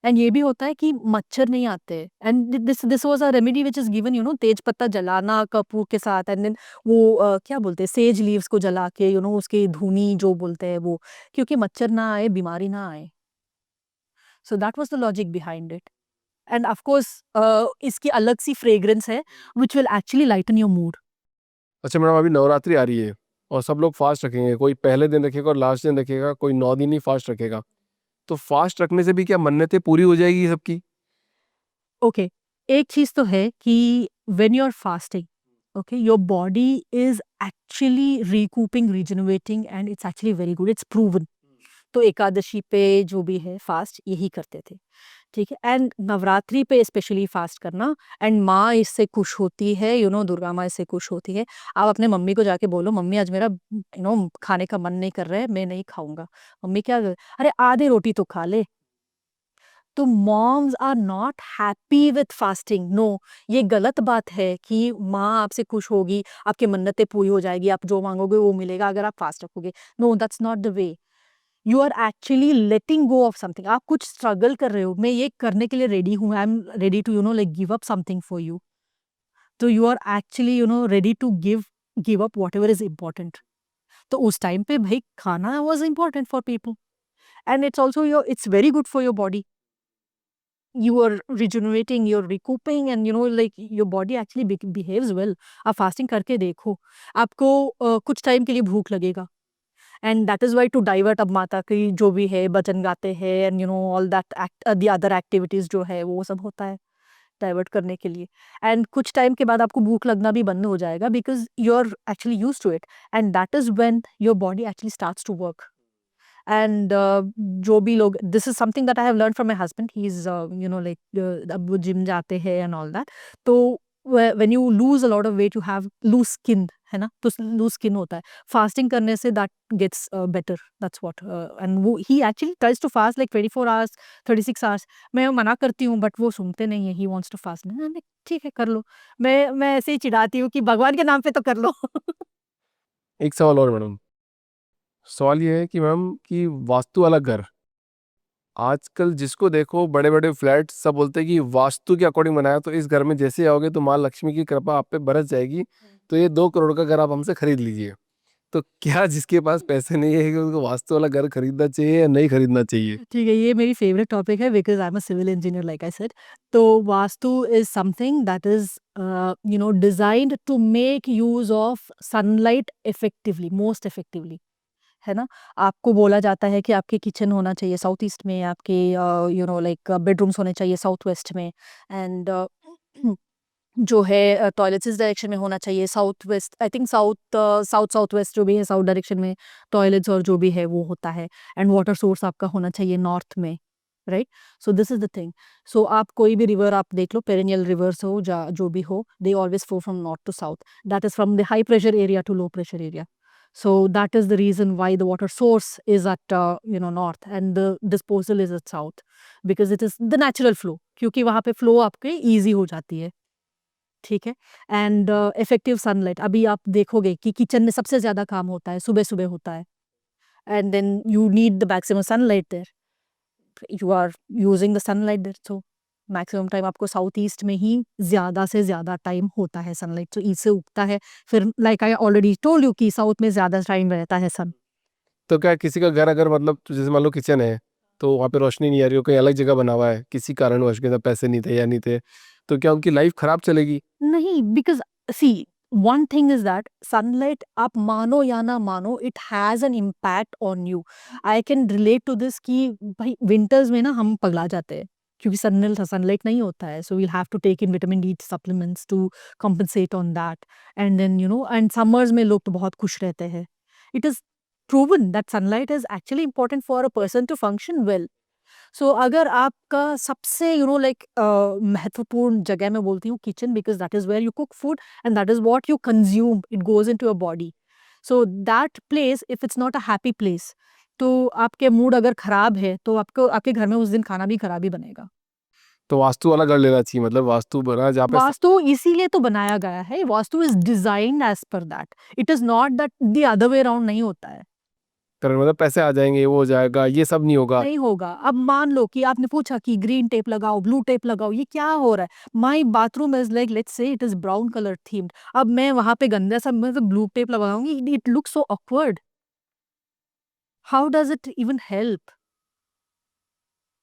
Speaker 2: And ये भी होता है कि मच्छर नहीं आते, and this was a remedy which is given, तेज पत्ता जलाना कपूर के साथ, एंड देन वो क्या बोलते हैं, सेज लीव्स को जला के, उसकी धुनी जो बोलते हैं वो, क्योंकि मच्छर ना आए, बीमारी ना आए। So that was the logic behind it. End of course इसकी अलग सी फ्रेग्रेंस है which will actually lighten your mood.
Speaker 1: अच्छा मैडम, अभी नवरात्रि आ रही है और सब लोग फास्ट रखेंगे, कोई पहले दिन रखेगा और लास्ट दिन रखेगा, कोई 9 दिन ही फास्ट रखेगा। तो फास्ट रखने से भी क्या मन्नतें पूरी हो जाएगी सबकी?
Speaker 2: ओके, एक चीज तो है कि when you are fasting, okay, your body is actually recouping, regenerating, and it's actually very good, it's proven। तो एकादशी पे जो भी है फास्ट यही करते थे, ठीक है? एंड नवरात्रि पे स्पेशली फास्ट करना, एंड माँ इससे खुश होती है, दुर्गा माँ इससे खुश होती है। आप अपने मम्मी को जाके बोलो, मम्मी आज मेरा खाने का मन नहीं कर रहा है, मैं नहीं खाऊंगा। मम्मी क्या अरे आधे रोटी तो खा ले। तो moms are not happy with fasting, no. ये गलत बात है कि माँ आपसे खुश होगी, आपकी मन्नतें पूरी हो जाएगी, आप जो मांगोगे वो मिलेगा अगर आप फास्ट रखोगे। No, that's not the way. You are actually letting go of something, आप कुछ स्ट्रगल कर रहे हो, मैं ये करने के लिए रेडी हूँ, I am ready to like give up something for you. तो you are actually ready to give up whatever is important. तो उस टाइम पे भाई खाना was important for people, and it's also your, it's very good for your body. You are regenerating, you're recouping, and like your body actually behaves well। आप fasting करके देखो, आपको कुछ टाइम के लिए भूख लगेगा, and that is why to divert, अब माता की जो भी है भजन गाते हैं, and all that the other activities जो है वो सब होता है डाइवर्ट करने के लिए। एंड कुछ टाइम के बाद आपको भूख लगना भी बंद हो जाएगा, because you are actually use to it, and that is when your body actually starts to work. And जो भी लोग, this is something that I have learn from my husband, he is like अब वो gym जाते हैं and all that. तो when you lose a lot of weight, you have loose skin, है ना? तो लूज स्किन होता है, फास्टिंग करने से that gets better, that's what. And वो ही actually tries to fast like 24 hours, 36 hours. मैं मना करती हूँ बट वो सुनते नहीं है, ही वांट्स टू फास्ट। ठीक है, कर लो। मैं ऐसे ही चिढ़ाती हूँ कि भगवान के नाम पे तो कर लो।
Speaker 1: एक सवाल और मैडम, सवाल ये है कि मैम कि वास्तु वाला घर, आजकल जिसको देखो बड़े बड़े फ्लैट सब बोलते हैं कि वास्तु के अकॉर्डिंग बनाया, तो इस घर में जैसे आओगे तो माँ लक्ष्मी की कृपा आप पे बरस जाएगी, तो ये 2 करोड़ का घर आप हमसे खरीद लीजिए। तो क्या जिसके पास पैसे नहीं है कि उनको वास्तु वाला घर खरीदना चाहिए या नहीं खरीदना चाहिए?
Speaker 2: ठीक है, ये मेरी फेवरेट टॉपिक है because I am a civil engineer like I said. तो vastu is something that is designed to make use of sunlight effectively, most effectively, है ना? आपको बोला जाता है कि आपके किचन होना चाहिए साउथ ईस्ट में, आपके लाइक बेडरूम्स होने चाहिए साउथ वेस्ट में, एंड जो है टॉयलेट्स इस डायरेक्शन में होना चाहिए, south west I think south west जो भी है साउथ डायरेक्शन में टॉयलेट्स और जो भी है वो होता है, एंड वाटर सोर्स आपका होना चाहिए नॉर्थ में, right? So this is the thing. So आप कोई भी रिवर आप देख लो, पेरेनियल रिवर्स हो जो भी हो, they always flow from north to south, that is from the high pressure area to low pressure area. So that is the reason why the water source is at north and the disposal is at south, because it is the natural flow, क्योंकि वहाँ पे flow आपके easy हो जाती है, ठीक है? And effective sunlight, अभी आप देखोगे कि किचन में सबसे ज़्यादा काम होता है सुबह सुबह होता है, and then you need the maximum sunlight there, you are using the sunlight there, so maximum time आपको साउथ ईस्ट में ही ज़्यादा से ज़्यादा टाइम होता है सनलाइट, तो ईस्ट से उगता है, फिर like I already told you कि साउथ में ज़्यादा टाइम रहता है सन.
Speaker 1: तो क्या किसी का घर अगर मतलब जैसे मान लो किचन है तो वहाँ पे रोशनी नहीं आ रही हो, कहीं अलग जगह बना हुआ है, किसी कारणवश के पैसे नहीं थे या नहीं थे, तो क्या उनकी लाइफ खराब चलेगी?
Speaker 2: नहीं, because see one thing is that sunlight, आप मानो या ना मानो, it has an impact on you. I can relate to this कि भाई विंटर्स में ना हम पगला जाते हैं क्योंकि सनलाइट नहीं होता है, so we'll have to take in vitamin D supplements to compensate on that, and then and summers में लोग तो बहुत खुश रहते हैं. It is proven that sunlight is actually important for a person to function well. So अगर आपका सबसे लाइक महत्वपूर्ण जगह मैं बोलती हूँ kitchen, because that is where you cook food and that is what you consume, it goes into your body. So that place if it's not a happy place, तो आपके मूड अगर खराब है तो आपको आपके घर में उस दिन खाना भी खराब ही बनेगा.
Speaker 1: तो वास्तु वाला घर लेना चाहिए, मतलब वास्तु बना जहाँ पे
Speaker 2: वास्तु इसीलिए तो बनाया गया है, vastu is designed as per that, it is not that the other way around नहीं होता है.
Speaker 1: मतलब पैसे आ जाएंगे, वो हो जाएगा, ये सब नहीं होगा.
Speaker 2: नहीं होगा. अब मान लो कि आपने पूछा कि ग्रीन टेप लगाओ, ब्लू टेप लगाओ, ये क्या हो रहा है? My bathroom is like, let's say it is brown colour themed, अब मैं वहां पे गंदा सा मैं तो ब्लू टेप लगाऊंगी, it looks so awkward. How does it even help?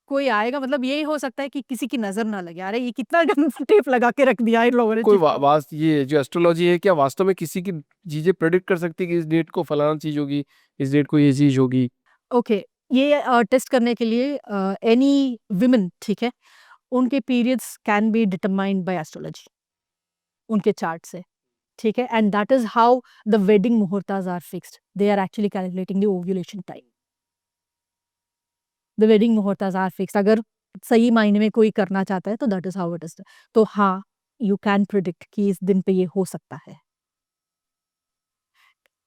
Speaker 2: कोई आएगा, मतलब यही हो सकता है कि किसी की नजर ना लगे, अरे ये कितना गंदा टेप लगा के रख दिया इन लोगों ने
Speaker 1: कोई
Speaker 2: चिपका.
Speaker 1: वास्तु, ये जो एस्ट्रोलॉजी है, क्या वास्तव में किसी की चीजें प्रेडिक्ट कर सकती है कि इस डेट को फलाना चीज होगी, इस डेट को ये चीज होगी?
Speaker 2: ओके, ये टेस्ट करने के लिए एनी विमेन, ठीक है, उनके periods can be determined by astrology, उनके चार्ट से, ठीक है, and that is how the wedding muhurtas are fixed. They are actually calculating the ovulation time. The wedding muhurtas are fixed. अगर सही मायने में कोई करना चाहता है तो that is how it is. तो हाँ, यू कैन प्रिडिक्ट कि इस दिन पे ये हो सकता है.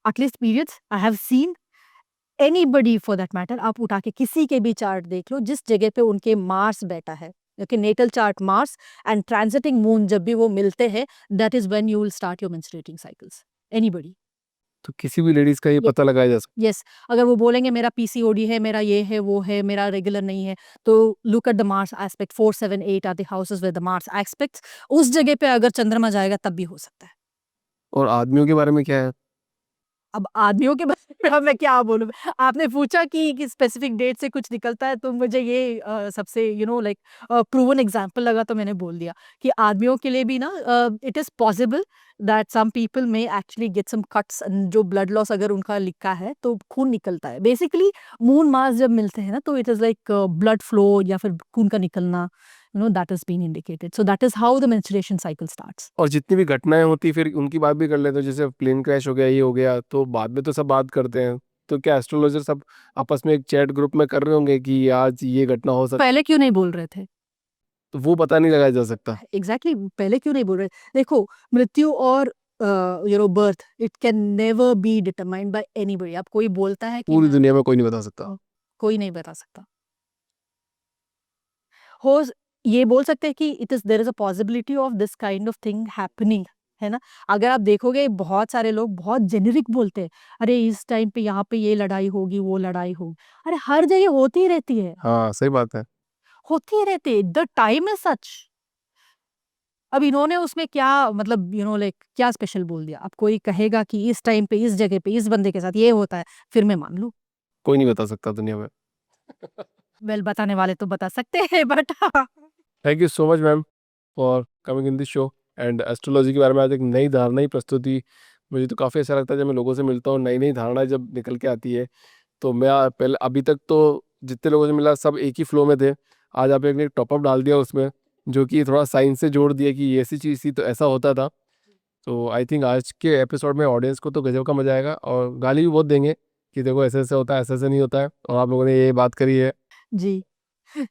Speaker 2: At least periods I have scene, anybody for that matter, आप उठा के किसी के भी चार्ट देख लो, जिस जगह पे उनके मार्स बैठा है, okay, natal chart Mars and transiting moon जब भी वो मिलते हैं, that is when you will start your menstruating cycles. Anybody.
Speaker 1: तो किसी भी लेडीज का ये
Speaker 2: Yes.
Speaker 1: पता लगाया जा सकता
Speaker 2: यस, अगर वो बोलेंगे मेरा पीसीओडी है, मेरा ये है, वो है, मेरा रेगुलर नहीं है, तो look at the Mars aspect. 4 7 8 are the houses with the Mars aspects. उस जगह पे अगर चंद्रमा जाएगा तब भी हो सकता है.
Speaker 1: है? और आदमियों के बारे में क्या है?
Speaker 2: अब आदमियों के बारे में अब मैं क्या बोलूँ? आपने पूछा कि स्पेसिफिक डेट से कुछ निकलता है, तो मुझे ये सबसे लाइक प्रूवन एग्ज़ाम्पल लगा, तो मैंने बोल दिया कि आदमियों के लिए भी ना it is possible that some people में एक्चुअली गेट सम कट्स, जो ब्लड लॉस अगर उनका लिखा है तो खून निकलता है. बेसिकली मून मार्स जब मिलते हैं ना, तो it is like blood flow या फिर खून का निकलना, that is been indicated. So that is how the menstruation cycle starts.
Speaker 1: और जितनी भी घटनाएं होती फिर उनकी बात भी कर लेते हैं, जैसे प्लेन क्रैश हो गया, ये हो गया, तो बाद में तो सब बात करते हैं. तो क्या एस्ट्रोलॉजर सब आपस में एक चैट ग्रुप में कर रहे होंगे कि आज ये घटना हो सकती,
Speaker 2: पहले क्यों नहीं बोल रहे थे?
Speaker 1: तो वो पता नहीं लगाया जा सकता?
Speaker 2: एग्जैक्टली पहले क्यों नहीं बोल रहे? देखो, मृत्यु और birth, it can never be determined bye anybody. अब कोई बोलता है कि
Speaker 1: पूरी
Speaker 2: मैं,
Speaker 1: दुनिया में कोई नहीं बता सकता.
Speaker 2: कोई नहीं बता सकता. हो ये बोल सकते हैं कि it is there is a possibility of this kind of thing happening, है ना? अगर आप देखोगे बहुत सारे लोग बहुत जेनेरिक बोलते हैं, अरे इस टाइम पे यहाँ पे ये लड़ाई होगी, वो लड़ाई होगी. अरे हर जगह होती ही रहती है,
Speaker 1: हाँ, सही बात है.
Speaker 2: होती ही रहती है. The time is such. अब इन्होंने उसमें क्या मतलब लाइक क्या स्पेशल बोल दिया? अब कोई कहेगा कि इस टाइम पे, इस जगह पे, इस बंदे के साथ ये होता है, फिर मैं मान लूँ.
Speaker 1: कोई नहीं बता सकता दुनिया में.
Speaker 2: वेल, बताने वाले तो बता सकते हैं, but
Speaker 1: thank you so much ma'am for coming in this show and astrology के बारे में आज एक नई धारणा ही प्रस्तुति मुझे तो काफ़ी अच्छा लगता है जब मैं लोगों से मिलता हूँ, नई-नई धारणाएँ जब निकल के आती है, तो मैं पहले अभी तक तो जितने लोगों से मिला सब एक ही फ्लो में थे। आज आपने एक टॉप अप डाल दिया उसमें, जो कि थोड़ा साइंस से जोड़ दिया कि ये ऐसी चीज़ थी तो ऐसा होता था। तो आई थिंक आज के एपिसोड में ऑडियंस को तो गज़ब का मज़ा आएगा और गाली भी बहुत देंगे कि देखो ऐसे-ऐसे होता है, ऐसे-ऐसे नहीं होता है और आप लोगों ने ये बात करी है।
Speaker 2: जी।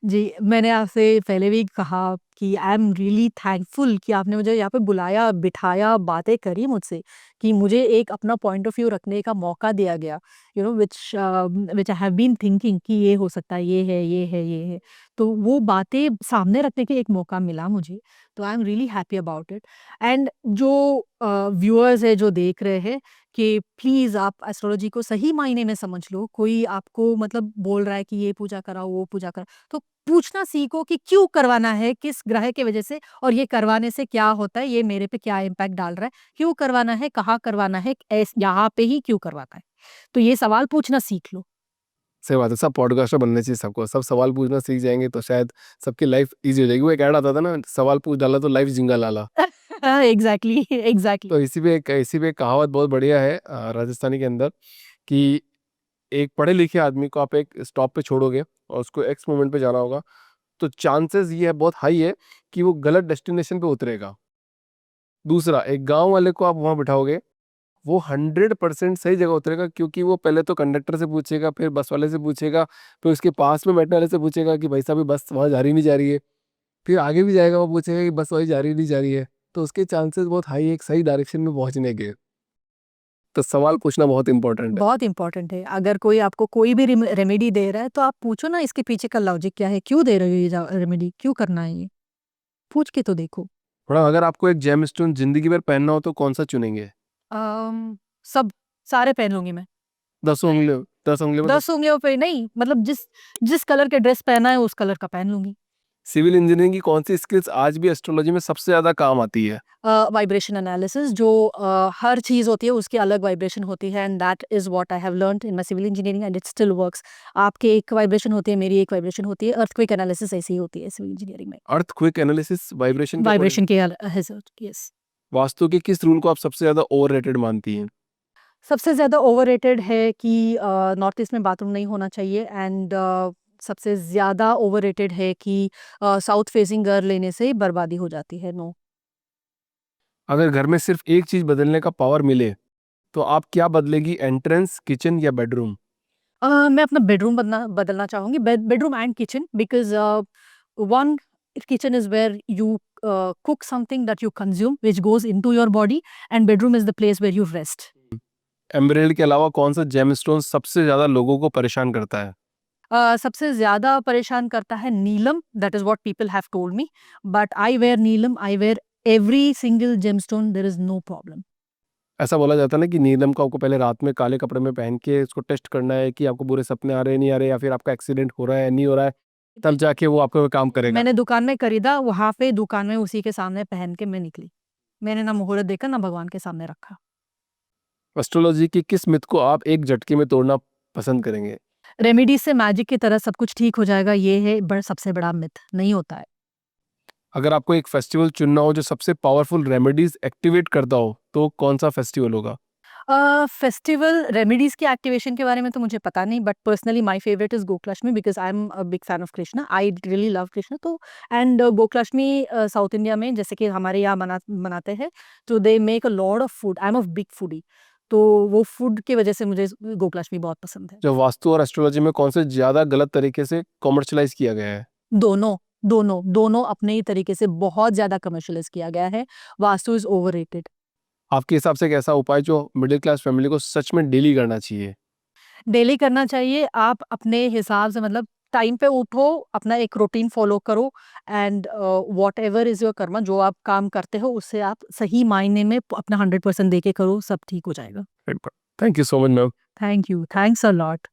Speaker 2: जी, मैंने आपसे पहले भी कहा कि आई एम रियली थैंकफुल कि आपने मुझे यहाँ पे बुलाया, बिठाया, बातें करी मुझसे, कि मुझे एक अपना पॉइंट ऑफ व्यू रखने का मौका दिया गया, which I have been thinking कि ये हो सकता है, ये है, ये है, ये है। तो वो बातें सामने रखने का एक मौका मिला मुझे, तो I am really happy about it. And जो व्यूअर्स हैं, जो देख रहे हैं, कि प्लीज़ आप एस्ट्रोलॉजी को सही मायने में समझ लो। कोई आपको मतलब बोल रहा है कि ये पूजा कराओ, वो पूजा कराओ, तो पूछना सीखो कि क्यों करवाना है, किस ग्रह की वजह से और ये करवाने से क्या होता है, ये मेरे पे क्या इम्पैक्ट डाल रहा है, क्यों करवाना है, कहाँ करवाना है, यहाँ पे ही क्यों करवाना है। तो ये सवाल पूछना सीख लो।
Speaker 1: सही बात है, सब पॉडकास्टर बनने चाहिए सबको, सब सवाल पूछना सीख जाएँगे तो शायद सबकी लाइफ ईज़ी हो जाएगी। वो एक ऐड आता था ना, सवाल पूछ डाला तो लाइफ जिंगा लाला।
Speaker 2: Exactly, exactly.
Speaker 1: तो इसी पे एक कहावत बहुत बढ़िया है राजस्थानी के अंदर कि एक पढ़े लिखे आदमी को आप एक स्टॉप पे छोड़ोगे और उसको एक्स मोमेंट पे जाना होगा, तो चांसेस ये है बहुत हाई है कि वो गलत डेस्टिनेशन पे उतरेगा। दूसरा, एक गाँव वाले को आप वहाँ बिठाओगे, वो 100% सही जगह उतरेगा क्योंकि वो पहले तो कंडक्टर से पूछेगा, फिर बस वाले से पूछेगा, फिर उसके पास में बैठने वाले से पूछेगा कि भाई साहब ये बस वहाँ जा रही नहीं जा रही है। फिर आगे भी जाएगा, वो पूछेगा कि बस वही जा रही नहीं जा रही है। तो उसके चांसेस बहुत हाई है एक सही डायरेक्शन में पहुँचने के। तो सवाल पूछना बहुत इंपॉर्टेंट है।
Speaker 2: बहुत इम्पोर्टेंट है। अगर कोई आपको कोई भी रेमेडी दे रहा है, तो आप पूछो ना इसके पीछे का लॉजिक क्या है? क्यों दे रहे हो ये रेमेडी? क्यों करना है ये? पूछ के तो देखो।
Speaker 1: थोड़ा अगर आपको एक जेमस्टोन ज़िंदगी भर पहनना हो तो कौन-सा चुनेंगे?
Speaker 2: सब सारे पहन लूँगी मैं।
Speaker 1: 10 उँगलियों 10 उँगलियों में
Speaker 2: 10 उँगलियों पे नहीं, मतलब जिस जिस कलर के ड्रेस पहना है उस कलर का पहन लूँगी।
Speaker 1: सिविल इंजीनियरिंग की कौन-सी स्किल्स आज भी एस्ट्रोलॉजी में सबसे ज़्यादा काम आती है?
Speaker 2: वाइब्रेशन एनालिसिस, जो हर चीज़ होती है उसकी अलग वाइब्रेशन होती है, and that is what I have learned in my civil engineering and it still works. आपकी एक वाइब्रेशन होती है, मेरी एक वाइब्रेशन होती है, अर्थक्वेक एनालिसिस ऐसी ही होती है सिविल इंजीनियरिंग में।
Speaker 1: अर्थक्वेक एनालिसिस वाइब्रेशन के अकॉर्डिंग।
Speaker 2: वाइब्रेशन के हैज़र्ड, यस।
Speaker 1: वास्तु के किस रूल को आप सबसे ज़्यादा ओवररेटेड मानती हैं?
Speaker 2: सबसे ज़्यादा ओवररेटेड है कि नॉर्थ ईस्ट में बाथरूम नहीं होना चाहिए, एंड सबसे ज़्यादा ओवररेटेड है कि साउथ फेसिंग घर लेने से बर्बादी हो जाती है। नो।
Speaker 1: अगर घर में सिर्फ एक चीज़ बदलने का पावर मिले, तो आप क्या बदलेगी एंट्रेंस, किचन या बेडरूम?
Speaker 2: मैं अपना बेडरूम बदलना चाहूँगी, bedroom and kitchen, because one kitchen is where you cook something that you consume which goes into your body, and bedroom is the place where you rest.
Speaker 1: Emerald के अलावा कौन-सा gemstone सबसे ज़्यादा लोगों को परेशान करता है?
Speaker 2: सबसे ज़्यादा परेशान करता है Neelam, that is what people have told me, but I wear Neelam, I wear every single gemstone, there is no problem.
Speaker 1: ऐसा बोला जाता है ना कि नीलम को आपको पहले रात में काले कपड़े में पहन के उसको टेस्ट करना है कि आपको बुरे सपने आ रहे हैं, नहीं आ रहे, या फिर आपका एक्सीडेंट हो रहा है, नहीं हो रहा है, तब जाके वो आपका काम करेगा।
Speaker 2: मैंने दुकान में खरीदा, वहाँ पे दुकान में उसी के सामने पहन के मैं निकली। मैंने ना मुहूर्त देखा, ना भगवान के सामने रखा।
Speaker 1: एस्ट्रोलॉजी की किस मिथ को आप एक झटके में तोड़ना पसंद करेंगे?
Speaker 2: रेमेडी से मैजिक की तरह सब कुछ ठीक हो जाएगा, ये है सबसे बड़ा मिथ, नहीं होता है।
Speaker 1: अगर आपको एक फेस्टिवल चुनना हो जो सबसे पावरफुल रेमेडीज एक्टिवेट करता हो, तो कौन-सा फेस्टिवल होगा?
Speaker 2: फेस्टिवल रेमेडीज़ की एक्टिवेशन के बारे में तो मुझे पता नहीं, but personally my favourite is Gokulashtami, because I am a big fan of Krishna. I really love Krishna, तो एंड गोकुलाष्टमी साउथ इंडिया में जैसे कि हमारे यहाँ मनाते हैं, तो they make a lot of food. I am a big foodie, तो वो फूड की वजह से मुझे गोकुलाष्टमी बहुत पसंद है।
Speaker 1: जो वास्तु और एस्ट्रोलॉजी में कौन से ज़्यादा गलत तरीके से कमर्शियलाइज़ किया गया है?
Speaker 2: दोनों, दोनों अपने ही तरीके से बहुत ज़्यादा कमर्शियलाइज़ किया गया है। Vastu is overrated.
Speaker 1: आपके हिसाब से एक ऐसा उपाय जो मिडिल क्लास फैमिली को सच में डेली करना चाहिए?
Speaker 2: डेली करना चाहिए, आप अपने हिसाब से, मतलब टाइम पे उठो, अपना एक रूटीन फ़ॉलो करो, and whatever is your Karma, जो आप काम करते हो उससे आप सही मायने में अपना 100% दे के करो, सब ठीक हो जाएगा।
Speaker 1: Thank you so much ma'am.
Speaker 2: Thank you, thanks a lot.